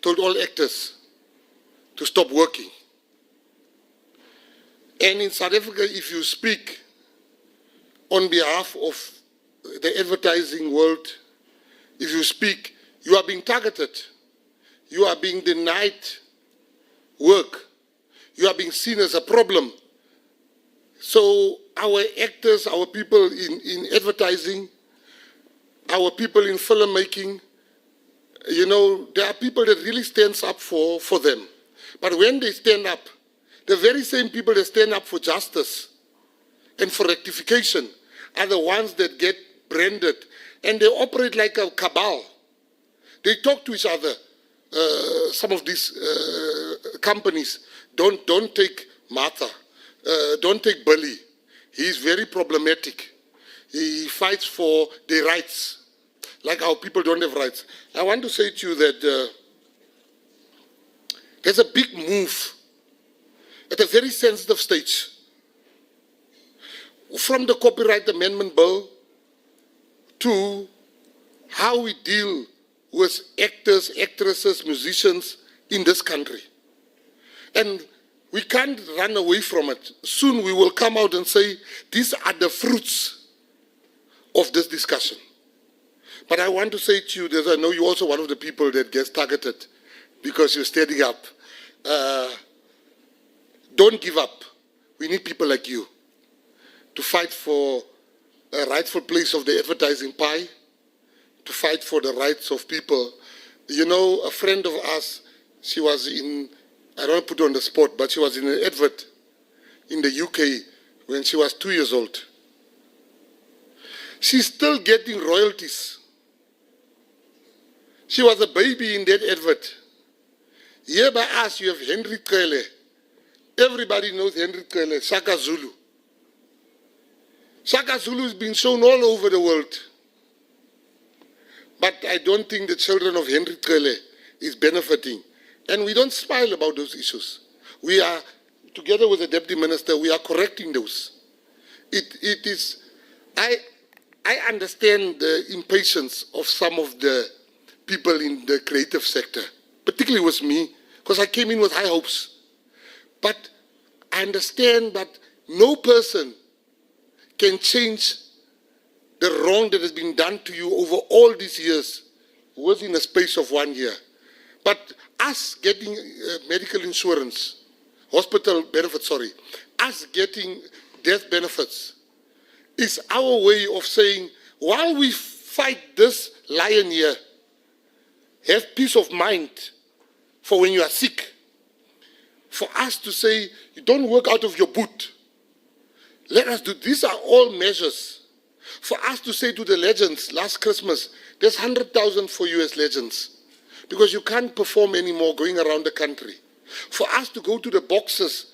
told all actors to stop working. And in South Africa, if you speak on behalf of the advertising world, if you speak, you are being targeted. You are being denied work. You are being seen as a problem. So our actors, our people in advertising, our people in filmmaking, you know, there are people that really stands up for them. But when they stand up, the very same people that stand up for justice and for rectification are the ones that get branded, and they operate like a cabal. They talk to each other. Some of these companies don't take Martha, don't take Billy. He's very problematic. He fights for their rights, like our people don't have rights. I want to say to you that there's a big move at a very sensitive stage. From the Copyright Amendment Bill to how we deal with actors, actresses, musicians in this country. And we can't run away from it. Soon we will come out and say, these are the fruits of this discussion. But I want to say to you that I know you're also one of the people that gets targeted because you're standing up. Don't give up. We need people like you to fight for a rightful place of the advertising pie, to fight for the rights of people. You know, a friend of ours, she was in, I don't want to put her on the spot, but she was in an advert in the UK when she was 2 years old. She's still getting royalties. She was a baby in that advert. Here by us, you have Henry Kele. Everybody knows Henry Kele, Shaka Zulu. Shaka Zulu is being shown all over the world. But I don't think the children of Henry Kele is benefiting. And we don't smile about those issues. We are, together with the Deputy Minister, we are correcting those. It is, I understand the impatience of some of the people in the creative sector, particularly with me, because I came in with high hopes. But I understand that no person can change the wrong that has been done to you over all these years within a space of 1 year. But us getting medical insurance, hospital benefits, us getting death benefits is our way of saying, while we fight this lion here, have peace of mind for when you are sick. For us to say, you don't work out of your boot. Let us do, these are all measures. For us to say to the legends, last Christmas, there's 100,000 for you as legends. Because you can't perform anymore going around the country. For us to go to the boxers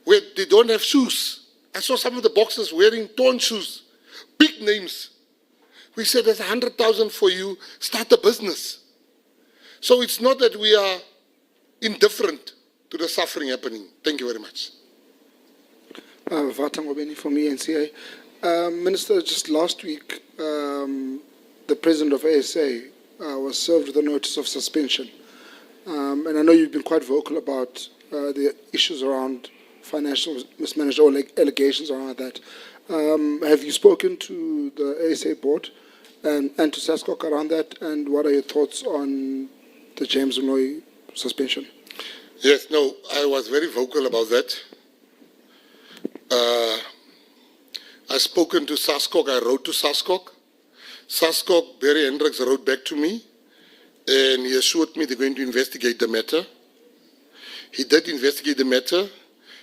where they don't have shoes. I saw some of the boxers wearing torn shoes, big names. We said there's 100,000 for you, start a business. So it's not that we are indifferent to the suffering happening. Thank you very much. Vatang Obeni from ENCA. Minister, just last week, the president of ASA was served with a notice of suspension. And I know you've been quite vocal about the issues around financial mismanagement or allegations around that. Have you spoken to the ASA board and to SASCOC around that? And what are your thoughts on the James Unoy suspension? Yes, no, I was very vocal about that. I've spoken to SASCOC, I wrote to SASCOC. SASCOC, Barry Hendricks, wrote back to me, and he assured me they're going to investigate the matter. He did investigate the matter.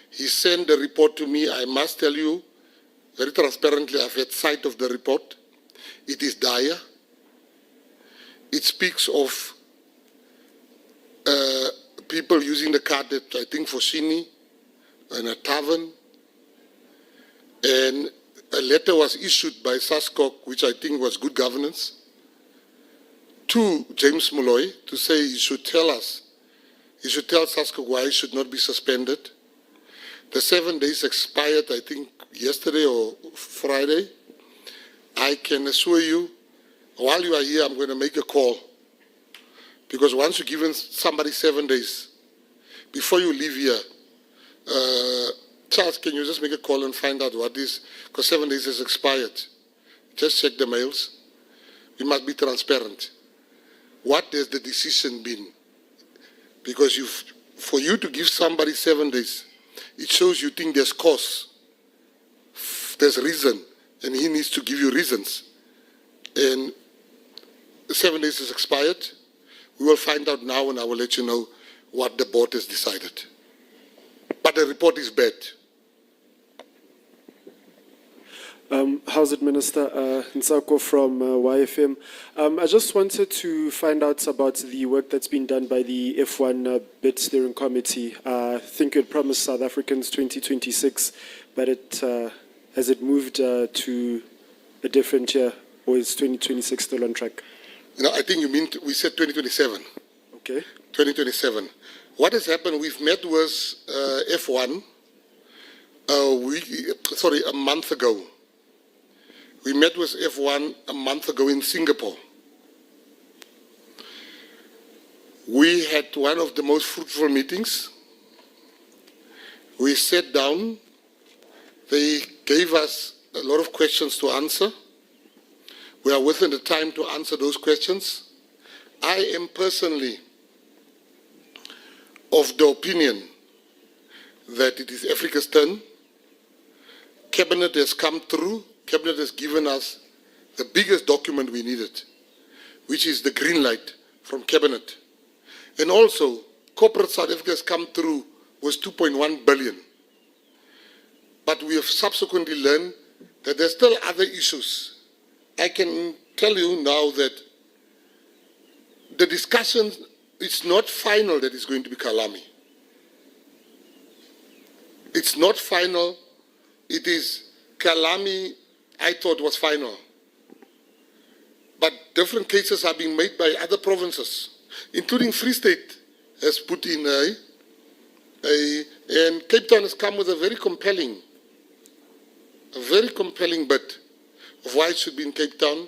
He sent the report to me. I must tell you, very transparently, I've had sight of the report. It is dire. It speaks of people using the card at, I think, Foschini, in a tavern. And a letter was issued by SASCOC, which I think was good governance, to James Molloy to say he should tell us, he should tell SASCOC why he should not be suspended. The 7 days expired, I think, yesterday or Friday. I can assure you, while you are here, I'm going to make a call. Because once you've given somebody 7 days, before you leave here, Charles, can you just make a call and find out what is, because 7 days has expired. Just check the mails. We must be transparent. What has the decision been? Because for you to give somebody 7 days, it shows you think there's cause, there's reason, and he needs to give you reasons. And the 7 days has expired. We will find out now, and I will let you know what the board has decided. But the report is bad. How's it, Minister? Nsako from YFM. I just wanted to find out about the work that's been done by the F1 bid steering committee. I think it promised South Africans 2026, but has it moved to a different year, or is 2026 still on track? You know, I think you mean, we said 2027. Okay. 2027. What has happened, we've met with F1 a month ago. We met with F1 a month ago in Singapore. We had one of the most fruitful meetings. We sat down. They gave us a lot of questions to answer. We are within the time to answer those questions. I am personally of the opinion that it is Africa's turn. Cabinet has come through. Cabinet has given us the biggest document we needed, which is the green light from Cabinet. And also, corporate South Africa has come through with 2.1 billion. But we have subsequently learned that there's still other issues. I can tell you now that the discussion, it's not final that it's going to be Kalami. It's not final. It is Kalami, I thought was final. But different cases are being made by other provinces, including Free State has put in and Cape Town has come with a very compelling bid of why it should be in Cape Town.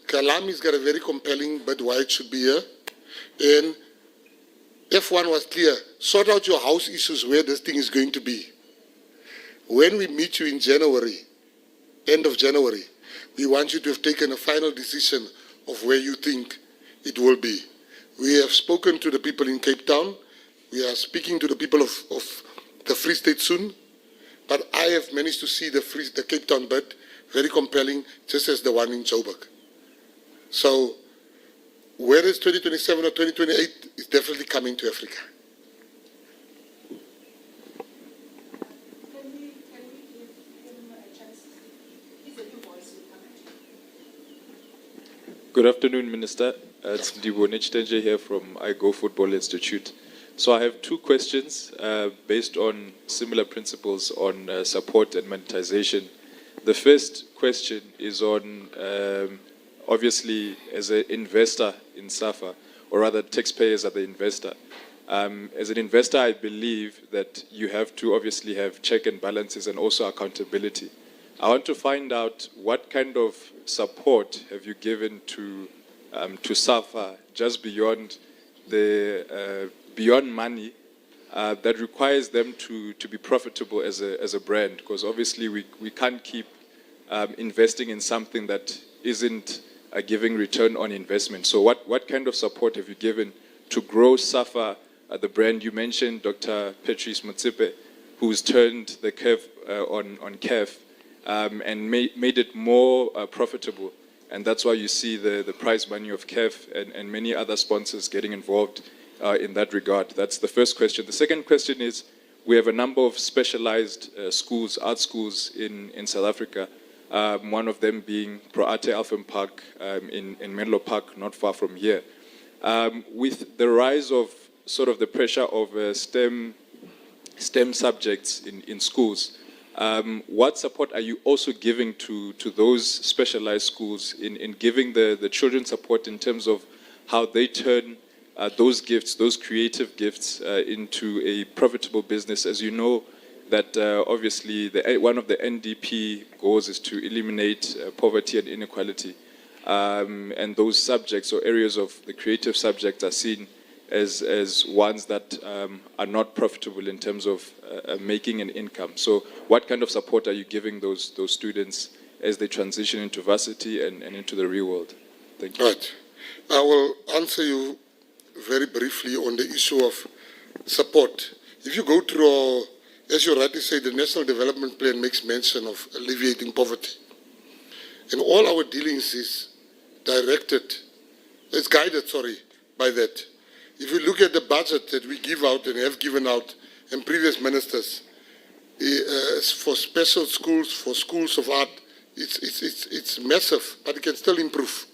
Kalami's got a very compelling bid why it should be here. And F1 was clear, sort out your house issues where this thing is going to be. When we meet you in January, end of January, we want you to have taken a final decision of where you think it will be. We have spoken to the people in Cape Town. We are speaking to the people of the Free State soon. But I have managed to see the Cape Town bid very compelling, just as the one in Joburg. So, whether it's 2027 or 2028, it's definitely coming to Africa. Good afternoon, Minister. It's Ndibo Nechtenje here from I Go Football Institute. So I have two questions based on similar principles on support and monetization. The first question is on, obviously, as an investor in SAFA, or rather taxpayers are the investor. As an investor, I believe that you have to obviously have check and balances and also accountability. I want to find out what kind of support have you given to SAFA just beyond the beyond money that requires them to be profitable as a brand, because obviously we can't keep investing in something that isn't giving return on investment. So what kind of support have you given to grow SAFA, the brand? You mentioned Dr. Patrice Motsepe, who's turned the curve on CAF and made it more profitable. And that's why you see the prize money of CAF and many other sponsors getting involved in that regard. That's the first question. The second question is, we have a number of specialized schools, art schools in South Africa. One of them being Pro Arte Elfin Park in Menlo Park, not far from here. With the rise of sort of the pressure of STEM subjects in schools, what support are you also giving to those specialized schools in giving the children support in terms of how they turn those gifts, those creative gifts, into a profitable business? As you know, that obviously one of the NDP goals is to eliminate poverty and inequality. And those subjects or areas of the creative subjects are seen as ones that are not profitable in terms of making an income. So what kind of support are you giving those students as they transition into varsity and into the real world? Thank you. Right. I will answer you very briefly on the issue of support. If you go through, as you rightly say, the National Development Plan makes mention of alleviating poverty. And all our dealings is guided by that. If you look at the budget that we give out and have given out, and previous ministers, for special schools, for schools of art, it's massive, but it can still improve.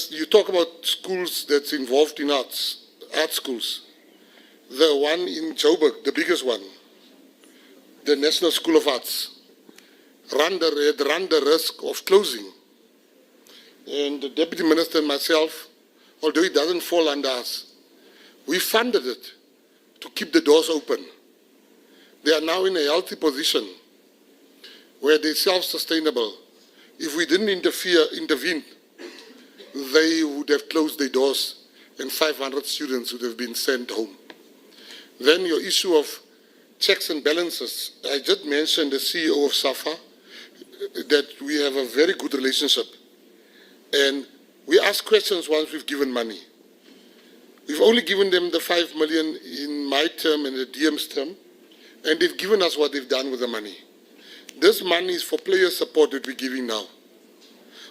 You talk about schools that's involved in arts, art schools. The one in Joburg, the biggest one, the National School of Arts, run the risk of closing. And the Deputy Minister and myself, although it doesn't fall under us, we funded it to keep the doors open. They are now in a healthy position where they're self-sustainable. If we didn't intervene, they would have closed their doors and 500 students would have been sent home. Then your issue of checks and balances. I just mentioned the CEO of SAFA, that we have a very good relationship. And we ask questions once we've given money. We've only given them the 5 million in my term and the DM's term, and they've given us what they've done with the money. This money is for player support that we're giving now.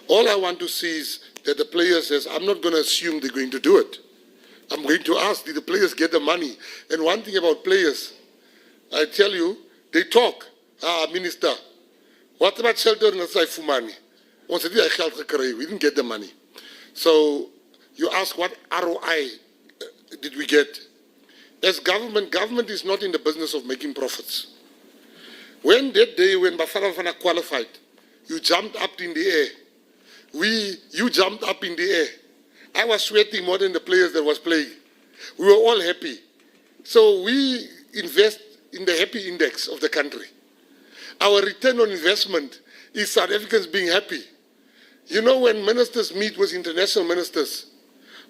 All I want to see is that the player says, I'm not going to assume they're going to do it. I'm going to ask, did the players get the money? And one thing about players, I tell you, they talk. Minister, what about shelter and Saifumani? We didn't get the money. So you ask, what ROI did we get? As government is not in the business of making profits. When that day when Bafana qualified, you jumped up in the air. You jumped up in the air. I was sweating more than the players that was playing. We were all happy. So we invest in the happy index of the country. Our return on investment is South Africans being happy. You know, when ministers meet with international ministers,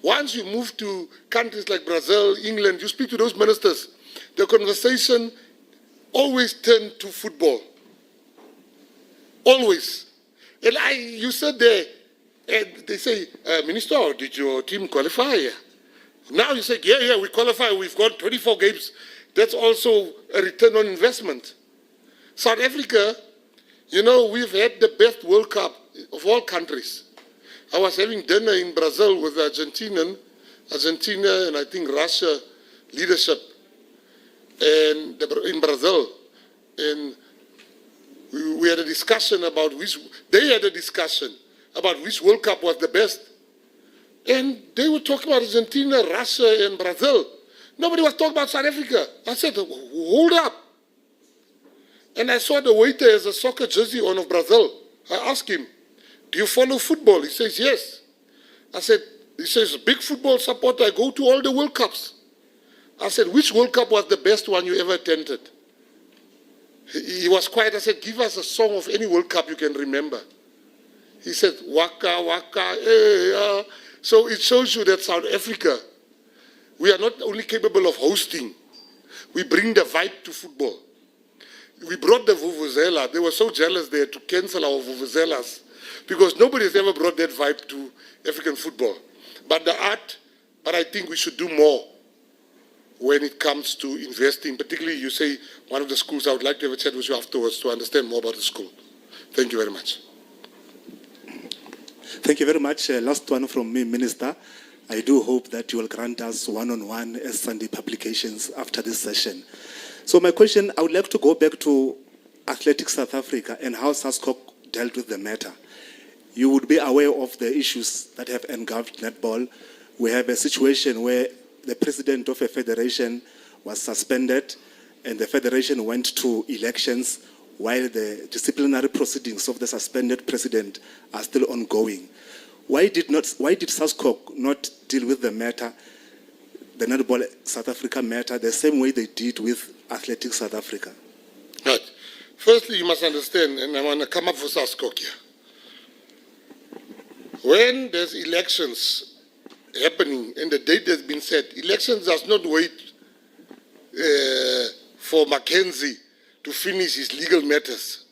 once you move to countries like Brazil, England, you speak to those ministers, the conversation always turns to football. Always. And you said there, and they say, Minister, did your team qualify? Now you say, yeah, we qualify. We've got 24 games. That's also a return on investment. South Africa, you know, we've had the best World Cup of all countries. I was having dinner in Brazil with Argentina and I think Russia leadership and in Brazil. And we had a discussion about they had a discussion about which World Cup was the best. And they were talking about Argentina, Russia, and Brazil. Nobody was talking about South Africa. I said, hold up. And I saw the waiter has a soccer jersey on of Brazil. I asked him, do you follow football? He says, yes. He says, big football supporter, I go to all the World Cups. I said, which World Cup was the best one you ever attended? He was quiet. I said, give us a song of any World Cup you can remember. He said, Waka, Waka, eh. So it shows you that South Africa, we are not only capable of hosting, we bring the vibe to football. We brought the Vuvuzela. They were so jealous they had to cancel our Vuvuzelas because nobody has ever brought that vibe to African football. But I think we should do more when it comes to investing. Particularly, you say one of the schools, I would like to have a chat with you afterwards to understand more about the school. Thank you very much. Thank you very much. Last one from me, Minister. I do hope that you will grant us one-on-one as Sunday publications after this session. So my question, I would like to go back to Athletics South Africa and how SASCOC dealt with the matter. You would be aware of the issues that have engulfed netball. We have a situation where the president of a federation was suspended and the federation went to elections while the disciplinary proceedings of the suspended president are still ongoing. Why did SASCOC not deal with the matter, the Netball South Africa matter, the same way they did with Athletics South Africa? Right. Firstly, you must understand, and I want to come up for SASCOC here. When there's elections happening and the date has been set, elections does not wait for McKenzie to finish his legal matters.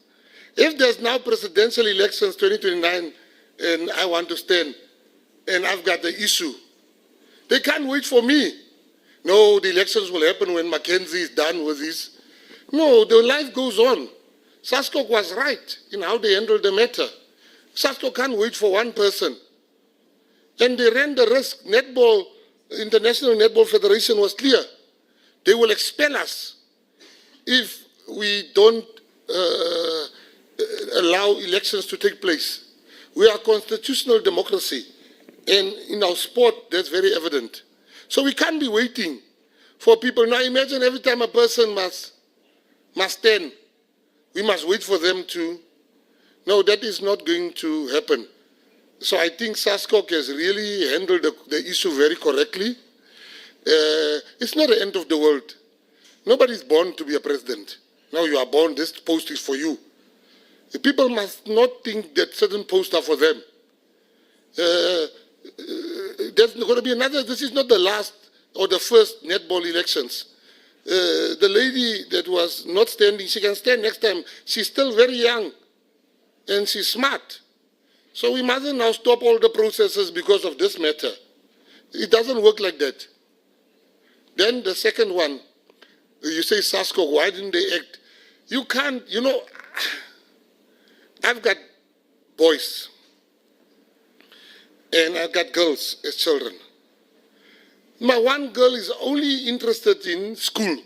If there's now presidential elections 2029 and I want to stand and I've got the issue, they can't wait for me. No, the elections will happen when McKenzie is done with this. No, the life goes on. SASCOC was right in how they handled the matter. SASCOC can't wait for one person. And they ran the risk. Netball, International Netball Federation was clear. They will expel us if we don't allow elections to take place. We are a constitutional democracy. And in our sport, that's very evident. So we can't be waiting for people. Now imagine every time a person must stand, we must wait for them to. No, that is not going to happen. So I think SASCOC has really handled the issue very correctly. It's not the end of the world. Nobody's born to be a president. Now you are born, this post is for you. The people must not think that certain posts are for them. There's going to be another, this is not the last or the first netball elections. The lady that was not standing, she can stand next time. She's still very young and she's smart. So we mustn't now stop all the processes because of this matter. It doesn't work like that. Then the second one, you say SASCOC, why didn't they act? You can't, you know, I've got boys and I've got girls as children. My one girl is only interested in school.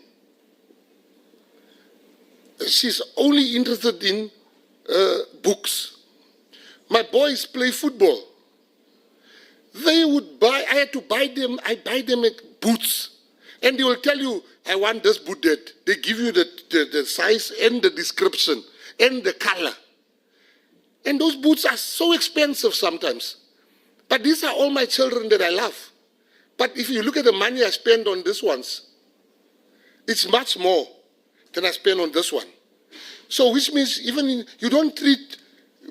She's only interested in books. My boys play football. They would buy, I had to buy them, I buy them boots. And they will tell you, I want this boot that. They give you the size and the description and the color. And those boots are so expensive sometimes. But these are all my children that I love. But if you look at the money I spend on these ones, it's much more than I spend on this one. So which means even you don't treat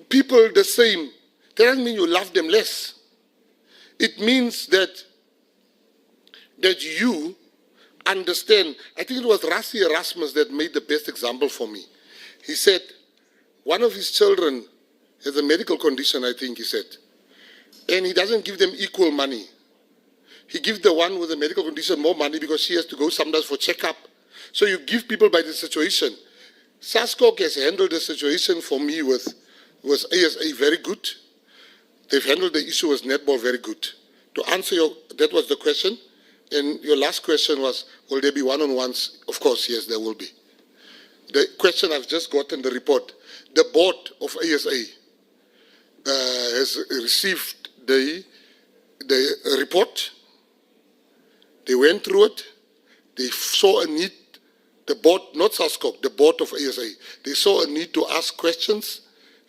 people the same. That doesn't mean you love them less. It means that you understand. I think it was Rassi Erasmus that made the best example for me. He said, one of his children has a medical condition, I think he said, and he doesn't give them equal money. He gives the one with a medical condition more money because she has to go sometimes for checkup. So you give people by the situation. SASCOC has handled the situation for me with ASA very good. They've handled the issue with netball very good. To answer that was the question. And your last question was, will there be one-on-ones? Of course, yes, there will be. The question I've just gotten the report. The board of ASA has received the report. They went through it. They saw a need. The board, not SASCOC, the board of ASA, they saw a need to ask questions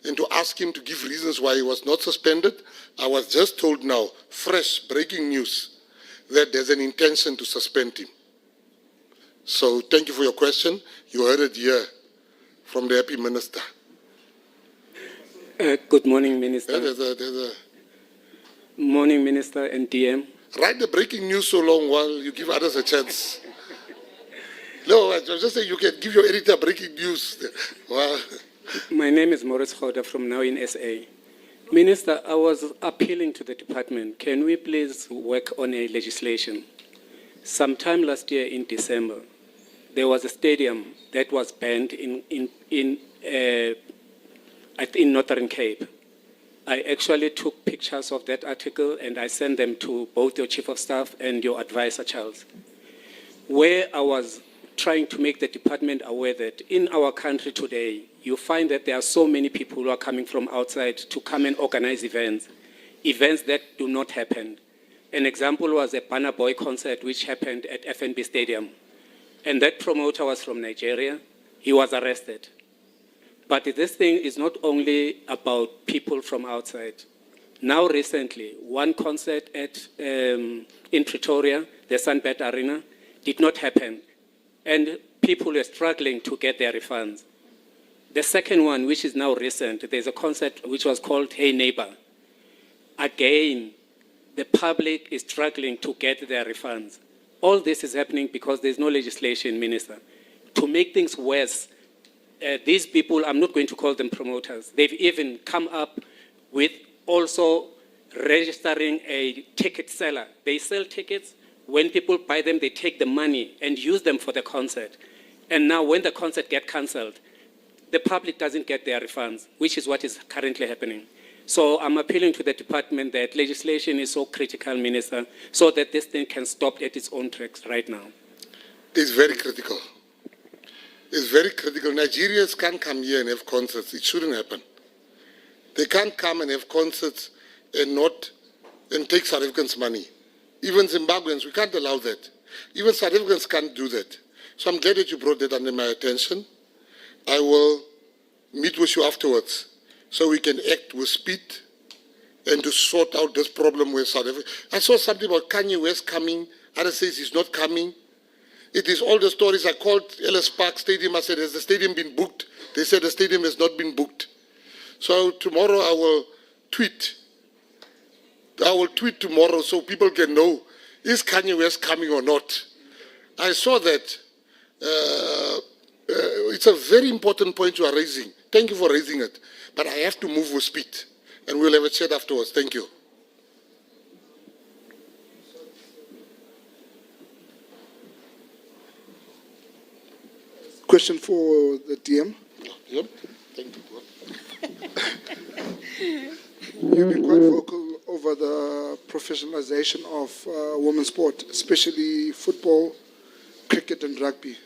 and to ask him to give reasons why he was not suspended. I was just told now, fresh breaking news, that there's an intention to suspend him. So thank you for your question. You heard it here from the happy minister. Good morning, Minister. There's Morning, Minister and DM. Write the breaking news so long while you give others a chance. No, I was just saying you can give your editor breaking news. Well, My name is Maurice Khoda from Now in SA. Minister, I was appealing to the department. Can we please work on a legislation? Sometime last year in December, there was a stadium that was banned in Northern Cape. I actually took pictures of that article and I sent them to both your Chief of Staff and your advisor, Charles, where I was trying to make the department aware that in our country today, you find that there are so many people who are coming from outside to come and organize events that do not happen. An example was a Banner Boy concert which happened at FNB Stadium. And that promoter was from Nigeria. He was arrested. But this thing is not only about people from outside. Now recently, one concert in Pretoria, the Sunbed Arena, did not happen. And people were struggling to get their refunds. The second one, which is now recent, there's a concert which was called Hey Neighbor. Again, the public is struggling to get their refunds. All this is happening because there's no legislation, Minister. To make things worse, these people, I'm not going to call them promoters, they've even come up with also registering a ticket seller. They sell tickets. When people buy them, they take the money and use them for the concert. And now when the concert gets cancelled, the public doesn't get their refunds, which is what is currently happening. So I'm appealing to the department that legislation is so critical, Minister, so that this thing can stop at its own tracks right now. It's very critical. It's very critical. Nigerians can't come here and have concerts. It shouldn't happen. They can't come and have concerts and take South Africans' money. Even Zimbabweans, we can't allow that. Even South Africans can't do that. So I'm glad that you brought that under my attention. I will meet with you afterwards so we can act with speed and to sort out this problem with South Africa. I saw something about Kanye West coming. Others says he's not coming. It is all the stories. I called Ellis Park Stadium. I said, has the stadium been booked? They said the stadium has not been booked. So tomorrow I will tweet. I will tweet tomorrow so people can know, is Kanye West coming or not? I saw that. It's a very important point you are raising. Thank you for raising it. But I have to move with speed. And we'll have a chat afterwards. Thank you. Question for the DM. Yep. Thank you. You've been quite vocal over the professionalization of women's sport, especially football, cricket and rugby.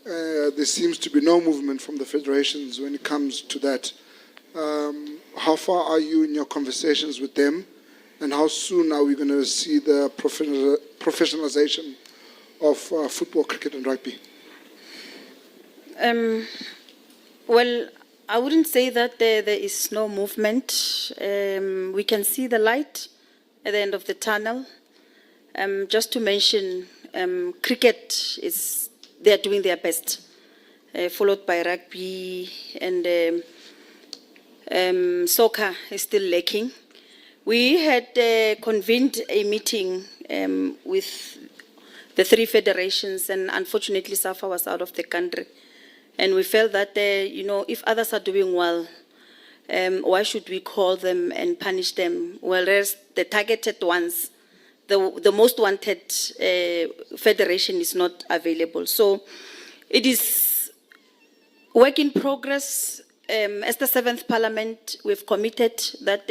There seems to be no movement from the federations when it comes to that. How far are you in your conversations with them, and how soon are we going to see the professionalization of football, cricket and rugby? Well, I wouldn't say that there is no movement. We can see the light at the end of the tunnel. Just to mention, cricket they are doing their best, followed by rugby, and soccer is still lacking. We had convened a meeting with the three federations, and unfortunately SAFA was out of the country. And we felt that, if others are doing well, why should we call them and punish them? Whereas the targeted ones, the most wanted federation is not available. So it is work in progress. As the 7th Parliament, we've committed that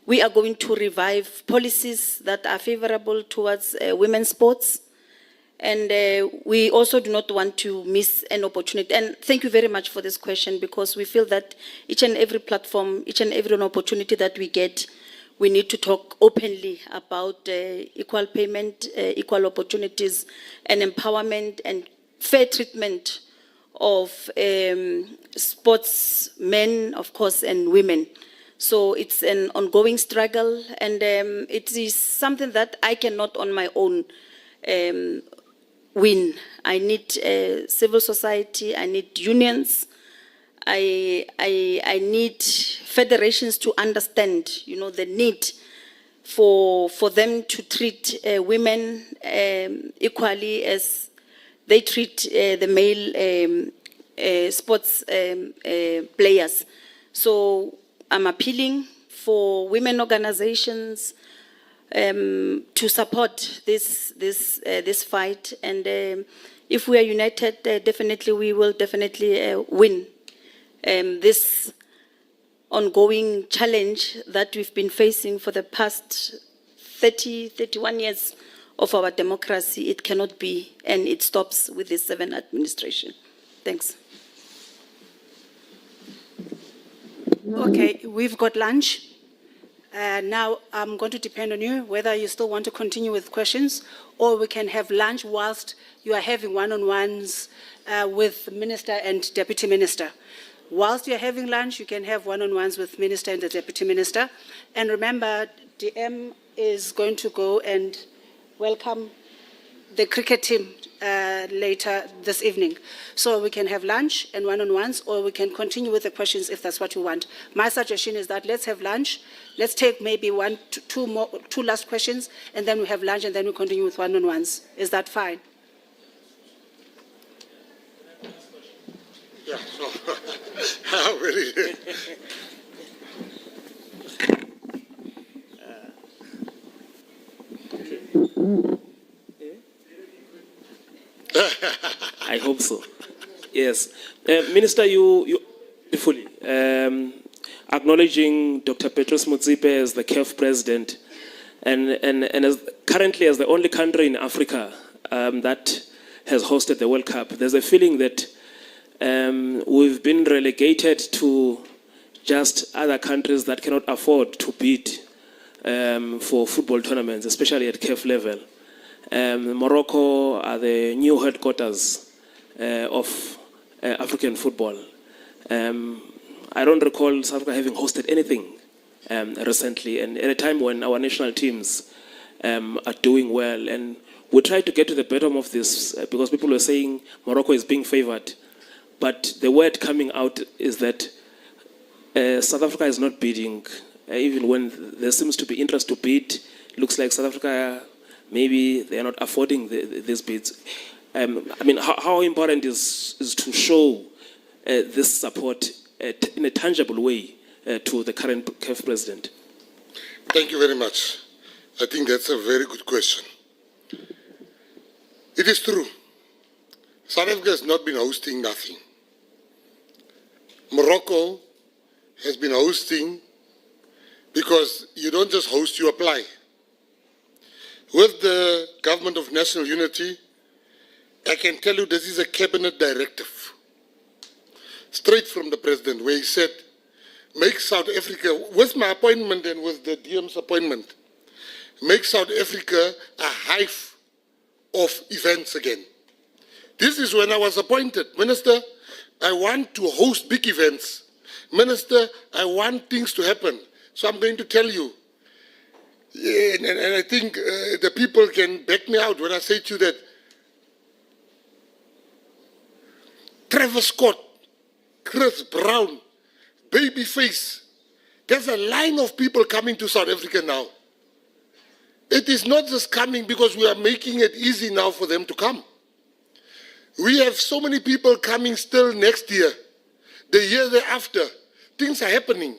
we are going to revive policies that are favorable towards women's sports. And we also do not want to miss an opportunity. And thank you very much for this question, because we feel that each and every platform, each and every opportunity that we get, we need to talk openly about equal payment, equal opportunities, and empowerment and fair treatment of sportsmen, of course, and women. So it's an ongoing struggle, and it is something that I cannot on my own win. I need civil society, I need unions, I need federations to understand, the need for them to treat women equally as they treat the male sports players. So I'm appealing for women organizations to support this fight, and if we are united, definitely we will definitely win this ongoing challenge that we've been facing for the past 31 years of our democracy. It cannot be, and it stops with the 7 administration. Thanks. Okay, we've got lunch. Now I'm going to depend on you whether you still want to continue with questions, or we can have lunch whilst you are having one-on-ones with Minister and Deputy Minister. Whilst you're having lunch, you can have one-on-ones with Minister and the Deputy Minister. And remember, DM is going to go and welcome the cricket team later this evening. So we can have lunch and one-on-ones, or we can continue with the questions if that's what you want. My suggestion is that let's have lunch. Let's take maybe two last questions, and then we have lunch, and then we continue with one-on-ones. Is that fine? Yeah, so, how really? I hope so. Yes. Minister, you fully acknowledging Dr. Petros Motsepe as the CAF president and currently as the only country in Africa that has hosted the World Cup, there's a feeling that we've been relegated to just other countries that cannot afford to bid for football tournaments, especially at CAF level. Morocco are the new headquarters of African football. I don't recall South Africa having hosted anything recently, and at a time when our national teams are doing well. And we try to get to the bottom of this because people were saying Morocco is being favored. But the word coming out is that South Africa is not bidding. Even when there seems to be interest to bid, it looks like South Africa, maybe they are not affording these bids. I mean, how important is to show this support in a tangible way to the current CAF president? Thank you very much. I think that's a very good question. It is true. South Africa has not been hosting nothing. Morocco has been hosting because you don't just host, you apply. With the Government of National Unity, I can tell you this is a cabinet directive, straight from the president, where he said, make South Africa, with my appointment and with the DM's appointment, make South Africa a hive of events again. This is when I was appointed. Minister, I want to host big events. Minister, I want things to happen. So I'm going to tell you, and I think the people can back me out when I say to you that Trevor Scott, Chris Brown, Babyface, there's a line of people coming to South Africa now. It is not just coming because we are making it easy now for them to come. We have so many people coming still next year, the year thereafter. Things are happening.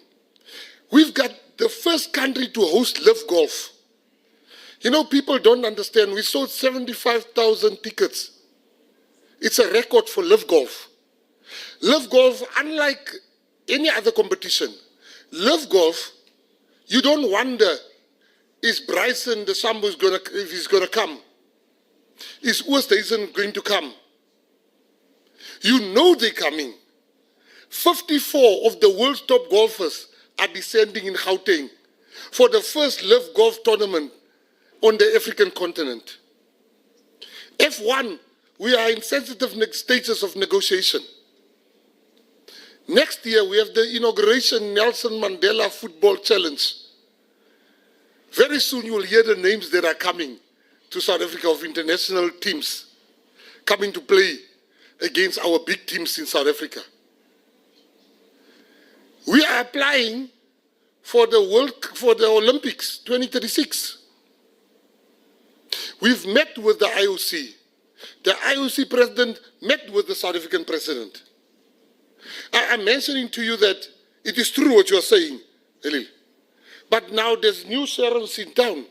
We've got the first country to host Live Golf. You know, people don't understand. We sold 75,000 tickets. It's a record for Live Golf. Live Golf, unlike any other competition, Live Golf, you don't wonder, is Bryson the Sambo if he's going to come? Is Oosthuizen going to come? You know they're coming. 54 of the world's top golfers are descending in Gauteng for the first Live Golf tournament on the African continent. F1, we are in sensitive stages of negotiation. Next year, we have the inauguration Nelson Mandela Football Challenge. Very soon, you will hear the names that are coming to South Africa of international teams coming to play against our big teams in South Africa. We are applying for the Olympics 2036. We've met with the IOC. The IOC president met with the South African president. I'm mentioning to you that it is true what you are saying, Elil. But now there's new sheriffs in town.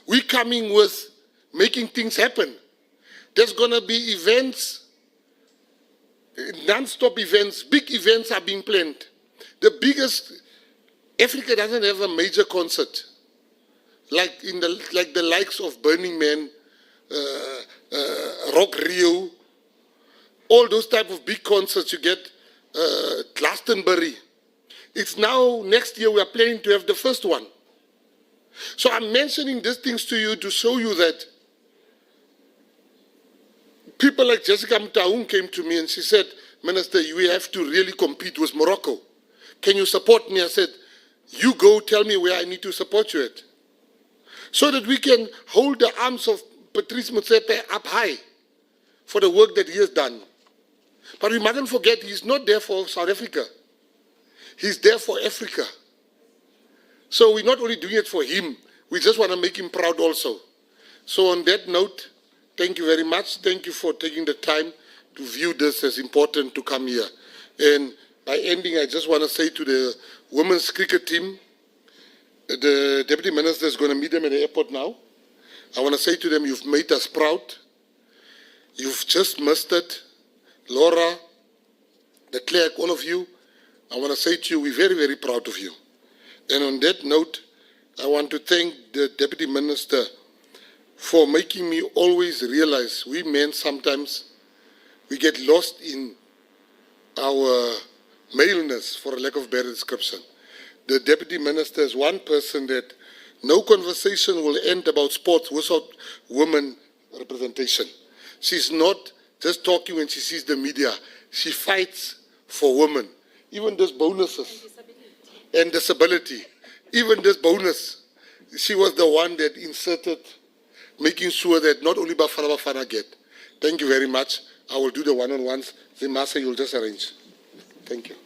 We're coming with making things happen. There's going to be events, non-stop events, big events are being planned. The biggest, Africa doesn't have a major concert like the likes of Burning Man, Rock Rio, all those type of big concerts you get, Glastonbury. It's now, next year we are planning to have the first one. So I'm mentioning these things to you to show you that people like Jessica Mtaung came to me and she said, Minister, we have to really compete with Morocco. Can you support me? I said, you go tell me where I need to support you at. So that we can hold the arms of Patrice Motsepe up high for the work that he has done. But we mustn't forget he's not there for South Africa. He's there for Africa. So we're not only doing it for him, we just want to make him proud also. So on that note, thank you very much. Thank you for taking the time to view this as important to come here. And by ending, I just want to say to the women's cricket team, the Deputy Minister is going to meet them at the airport now. I want to say to them, you've made us proud. You've just mustered Laura, the clerk, all of you. I want to say to you, we're very, very proud of you. And on that note, I want to thank the Deputy Minister for making me always realize we men sometimes, we get lost in our maleness, for a lack of better description. The Deputy Minister is one person that no conversation will end about sports without women representation. She's not just talking when she sees the media. She fights for women. Even those bonuses and disability, even this bonus, she was the one that inserted, making sure that not only Bafana get. Thank you very much. I will do the one-on-ones. Zimasa, you'll just arrange. Thank you.